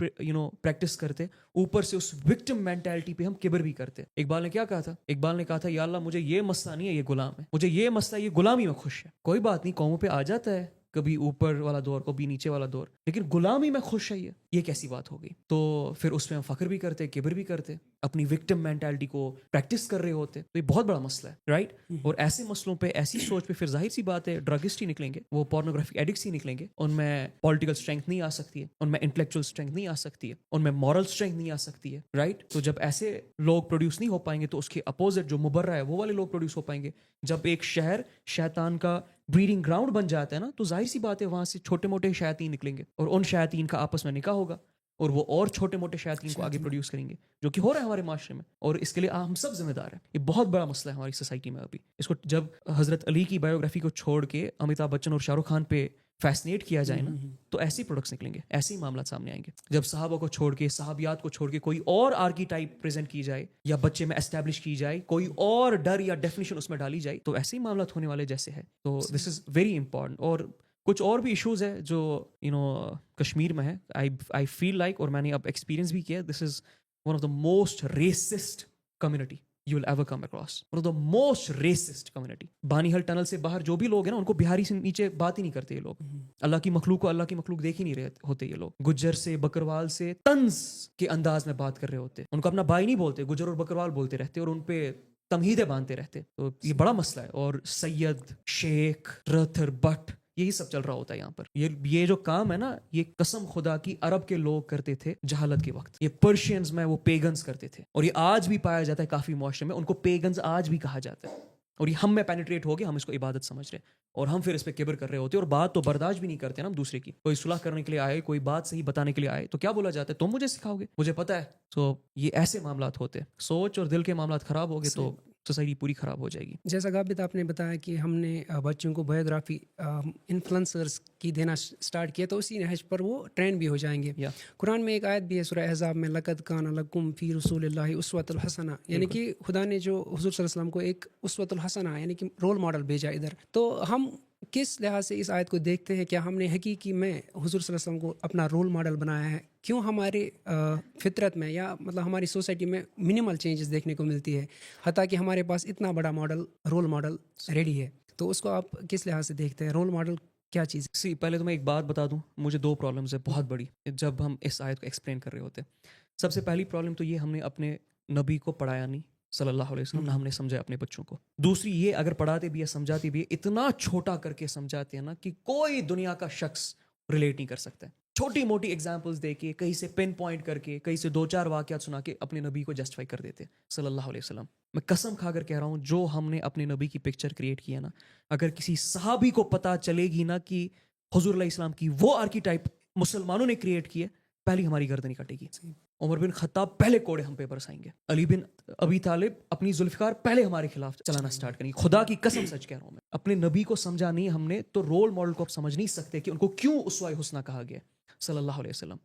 پریکٹس کرتے, اوپر سے اس وکٹم مینٹیلٹی پہ ہم کبر بھی کرتے. اقبال نے کیا کہا تھا؟ اقبال نے کہا تھا, یا اللہ مجھے یہ مسئلہ نہیں ہے, یہ غلام ہے, مجھے یہ مسئلہ, یہ غلامی میں خوش ہے. کوئی بات نہیں, قوموں پہ آ جاتا ہے کبھی اوپر والا دور, کبھی نیچے والا دور, لیکن غلامی میں خوش ہے, یہ کیسی بات ہو گئی؟ تو پھر اس میں ہم فخر بھی کرتے, کبر بھی کرتے, اپنی وکٹم مینٹالٹی کو پریکٹس کر رہے ہوتے. تو یہ بہت بڑا مسئلہ ہے, رائٹ؟ اور ایسے مسئلوں پہ, ایسی سوچ پہ پھر ظاہر سی بات ہے ڈرگسٹ ہی نکلیں گے, وہ پورنوگرافی ایڈکٹس ہی نکلیں گے. ان میں پولیٹیکل اسٹرینتھ نہیں آ سکتی ہے, ان میں انٹلیکچوئل اسٹرینتھ نہیں آ سکتی ہے, ان میں مورل اسٹرینتھ نہیں آ سکتی ہے, رائٹ؟ تو جب ایسے لوگ پروڈیوس نہیں ہو پائیں گے تو اس کے اپوزٹ جو مبرہ ہے وہ والے لوگ پروڈیوس ہو پائیں گے. جب ایک شہر شیطان کا بریڈنگ گراؤنڈ بن جاتا ہے نا, تو ظاہر سی بات ہے وہاں سے چھوٹے موٹے شیاطین نکلیں گے, اور ان شیاطین کا آپس میں نکاح ہوگا, اور وہ اور چھوٹے موٹے شیاطین کو آگے پروڈیوس کریں گے, جو کہ ہو رہا ہے ہمارے معاشرے میں. اور اس کے لیے ہم سب ذمہ دار ہیں. یہ بہت بڑا مسئلہ ہے ہماری سوسائٹی میں ابھی. اس کو جب حضرت علی کی بایوگرافی کو چھوڑ کے امیتابھ بچن اور شاہ رخ خان پہ فیسنیٹ کیا جائے نا, تو ایسے ہی پروڈکٹس نکلیں گے, ایسے ہی معاملات سامنے آئیں گے. جب صحابہ کو چھوڑ کے, صحابیات کو چھوڑ کے کوئی اور آرکی ٹائپ پریزنٹ کی جائے, یا بچے میں اسٹیبلش کی جائے, کوئی اور ڈر یا ڈیفینیشن اس میں ڈالی جائے, تو ایسے ہی معاملات ہونے والے جیسے ہے. تو دس از ویری امپورٹنٹ. اور کچھ اور بھی ایشوز ہے جو کشمیر میں ہے. آئی فیل لائک, اور میں نے اب ایکسپیرینس بھی کیا, this is one of the most racist community you will ever come across. One of the most racist community. بانی ہل ٹنل سے باہر جو بھی لوگ ہیں نا, ان کو بہاری سے نیچے بات ہی نہیں کرتے یہ لوگ. اللہ کی مخلوق کو اللہ کی مخلوق دیکھ ہی نہیں رہے ہوتے یہ لوگ. گجر سے بکروال سے طنز کے انداز میں بات کر رہے ہوتے. ان کو اپنا بھائی نہیں بولتے, گجر اور بکروال بولتے رہتے, اور ان پہ تمہیدیں باندھتے رہتے. تو یہ بڑا مسئلہ ہے. اور سید, شیخ, رتھر, بٹ, یہی سب چل رہا ہوتا ہے یہاں پر. یہ جو کام ہے نا, یہ قسم خدا کی عرب کے لوگ کرتے تھے جہالت کے وقت. یہ پرشینز میں وہ پیگنز کرتے تھے, اور یہ آج بھی پایا جاتا ہے کافی معاشرے میں. ان کو پیگنز آج بھی کہا جاتا ہے, اور یہ ہم میں پینیٹریٹ ہو گیا, ہم اس کو عبادت سمجھ رہے ہیں, اور ہم پھر اس پہ کبر کر رہے ہوتے ہیں. اور بات تو برداشت بھی نہیں کرتے نا ہم دوسرے کی. کوئی صلح کرنے کے لیے آئے, کوئی بات صحیح بتانے کے لیے آئے, تو کیا بولا جاتا ہے, تم مجھے سکھاؤ گے, مجھے پتا ہے. تو یہ ایسے معاملات ہوتے ہیں. سوچ اور دل کے معاملات خراب ہو گئے تو سوسائٹی پوری خراب ہو جائے گی. جیسا غابت آپ نے بتایا کہ ہم نے بچوں کو بایوگرافی انفلوئنسرز کی دینا سٹارٹ کیا, تو اسی نہج پر وہ ٹرینڈ بھی ہو جائیں گے. قرآن میں ایک آیت بھی ہے سورہ احزاب میں, لقد کان لکم فی رسول اللہ اسوۃ الحسنہ, یعنی کہ خدا نے جو حضور صلی اللہ علیہ وسلم کو ایک اسوۃ الحسنہ یعنی کہ رول ماڈل بھیجا ادھر. تو ہم کس لحاظ سے اس آیت کو دیکھتے ہیں؟ کیا ہم نے حقیقی میں حضور صلی اللہ علیہ وسلم کو اپنا رول ماڈل بنایا ہے؟ کیوں ہمارے فطرت میں یا مطلب ہماری سوسائٹی میں منیمل چینجز دیکھنے کو ملتی ہے, حتیٰ کہ ہمارے پاس اتنا بڑا ماڈل, رول ماڈل ریڈی ہے؟ تو اس کو آپ کس لحاظ سے دیکھتے ہیں؟ رول ماڈل کیا چیز ہے؟ پہلے تو میں ایک بات بتا دوں, مجھے 2 پرابلمس ہے بہت بڑی جب ہم اس آیت کو ایکسپلین کر رہے ہوتے ہیں. سب سے پہلی پرابلم تو یہ, ہم نے اپنے نبی کو پڑھایا نہیں صلی اللہ علیہ وسلم, نہ ہم نے سمجھا اپنے بچوں کو. دوسری یہ, اگر پڑھاتے بھی ہے سمجھاتے بھی ہے, اتنا چھوٹا کر کے سمجھاتے ہیں نا کہ کوئی دنیا کا شخص ریلیٹ نہیں کر سکتا ہے. چھوٹی موٹی ایگزامپلس دے کے, کہیں سے پن پوائنٹ کر کے, کہیں سے 2-4 واقعات سنا کے اپنے نبی کو جسٹیفائی کر دیتے صلی اللہ علیہ وسلم. میں قسم کھا کر کہہ رہا ہوں, جو ہم نے اپنے نبی کی پکچر کریٹ کی ہے نا, اگر کسی صحابی کو پتہ چلے گی نا کہ حضور علیہ السلام کی وہ آرکیٹائپ مسلمانوں نے کریٹ کی ہے, پہلی ہماری گردنی کٹے گی. عمر بن خطاب پہلے کوڑے ہم پہ برسائیں گے. علی بن ابی طالب اپنی ذوالفقار پہلے ہمارے خلاف چلانا سٹارٹ کریں گے. خدا کی قسم سچ کہہ رہا ہوں میں. اپنے نبی کو سمجھا نہیں ہم نے, تو رول ماڈل کو آپ سمجھ نہیں سکتے کہ ان کو کیوں اسوہ حسنہ کہا گیا صلی اللہ علیہ وسلم.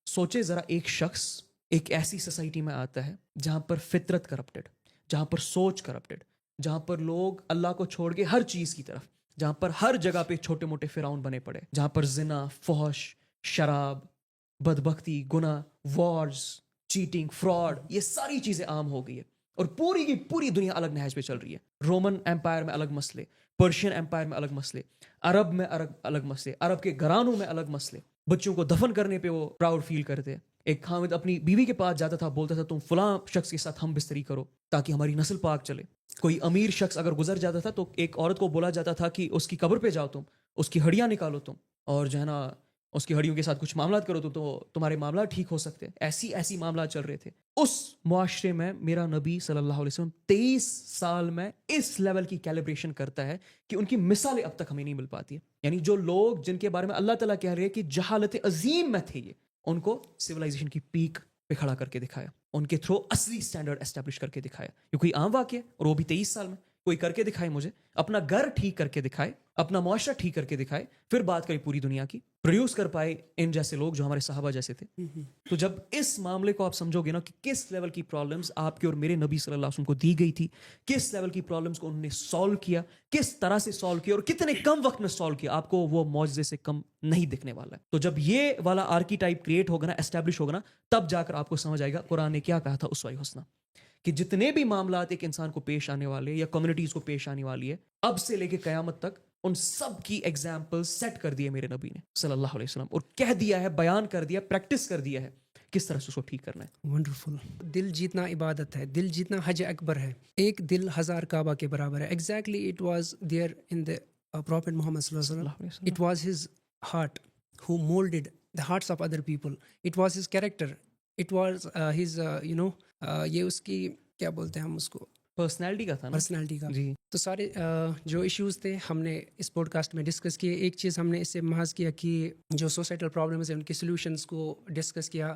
سوچے ذرا, ایک شخص ایک ایسی سوسائٹی میں آتا ہے جہاں پر فطرت کرپٹڈ, جہاں پر سوچ کرپٹڈ, جہاں پر لوگ اللہ کو چھوڑ کے ہر چیز کی طرف, جہاں پر ہر جگہ پہ چھوٹے موٹے فرعون بنے پڑے, جہاں پر زنا, فحش, شراب, بدبختی, گناہ, وارز, چیٹنگ, فراڈ, یہ ساری چیزیں عام ہو گئی ہے. اور پوری کی پوری دنیا الگ نہج پہ چل رہی ہے. رومن امپائر میں الگ مسئلے, پرشین امپائر میں الگ مسئلے, عرب میں الگ مسئلے, عرب کے گھرانوں میں الگ مسئلے. بچوں کو دفن کرنے پہ وہ پراؤڈ فیل کرتے. ایک خامد اپنی بیوی کے پاس جاتا تھا, بولتا تھا تم فلاں شخص کے ساتھ ہم بستری کرو تاکہ ہماری نسل پاک چلے. کوئی امیر شخص اگر گزر جاتا تھا تو ایک عورت کو بولا جاتا تھا کہ اس کی قبر پہ جاؤ, تم اس کی ہڈیاں نکالو تم, اور جو ہے نا اس کی ہڈیوں کے ساتھ کچھ معاملات کرو تو تمہارے معاملات ٹھیک ہو سکتے. ایسی معاملات چل رہے تھے. اس معاشرے میں میرا نبی صلی اللہ علیہ وسلم 23 سال میں اس لیول کی کیلیبریشن کرتا ہے کہ ان کی مثالیں اب تک ہمیں نہیں مل پاتی ہیں. یعنی جو لوگ جن کے بارے میں اللہ تعالیٰ کہہ رہے ہیں کہ جہالت عظیم میں تھے, یہ ان کو سویلائزیشن کی پیک پہ کھڑا کر کے دکھایا, ان کے تھرو اصلی سٹینڈرڈ اسٹیبلش کر کے دکھایا. یہ کوئی عام واقعہ ہے, اور وہ بھی 23 سال میں. کوئی کر کے دکھائے, مجھے اپنا گھر ٹھیک کر کے دکھائے, اپنا معاشرہ ٹھیک کر کے دکھائے, پھر بات کرے پوری دنیا کی. پروڈیوس کر پائے ان جیسے لوگ جو ہمارے صحابہ جیسے تھے. تو جب اس معاملے کو آپ سمجھو گے نا کہ کس لیول کی پرابلمس آپ کے اور میرے نبی صلی اللہ علیہ وسلم کو دی گئی تھی, کس لیول کی پرابلمس کو انہوں نے سالو کیا, کس طرح سے سالو کیا, اور کتنے کم وقت میں سالو کیا, آپ کو وہ معجزے سے کم نہیں دکھنے والا ہے. تو جب یہ والا آرکیٹائپ کریٹ ہوگا نا, اسٹیبلش ہوگا نا, تب جا کر آپ کو سمجھ آئے گا قرآن نے کیا کہا تھا اسوہ حسنہ. کہ جتنے بھی معاملات ایک انسان کو پیش آنے والے یا کمیونٹیز کو پیش آنے والی ہے, اب سے لے کے قیامت تک, ان سب کی ایگزامپل سیٹ کر دی ہے میرے نبی نے صلی اللہ علیہ وسلم, اور کہہ دیا ہے, بیان کر دیا, پریکٹس کر دیا ہے کس طرح سے اس کو ٹھیک کرنا ہے. ونڈرفل. دل جیتنا عبادت ہے, دل جیتنا حج اکبر ہے, ایک دل 1000 کعبہ کے برابر ہے. Exactly it was there in the prophet Muhammad صلی اللہ علیہ وسلم. It was his heart who molded the hearts of other people. It was his character. It was his یہ اس کی کیا بولتے ہیں ہم اس کو, پرسنالٹی کا تھا نا, پرسنالٹی کا. جی. تو سارے جو ایشوز تھے ہم نے اس پوڈ کاسٹ میں ڈسکس کیے. ایک چیز ہم نے اس سے محاذ کیا کہ جو سوسائٹل پرابلمز ہیں ان کے سلوشنس کو ڈسکس کیا.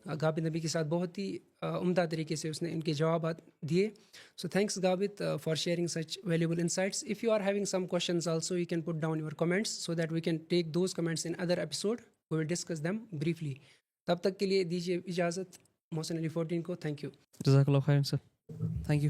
غابت نبی کے ساتھ بہت ہی عمدہ طریقے سے اس نے ان کے جوابات دیے. So thanks Ghabit for sharing such valuable insights. If you are having some questions also you can put down your comments so that we can take those comments in other episode. We will discuss them briefly. تب تک کے لیے دیجیے اجازت محسن علی 14 کو. Thank you. جزاک اللہ خیر سر. Thank you.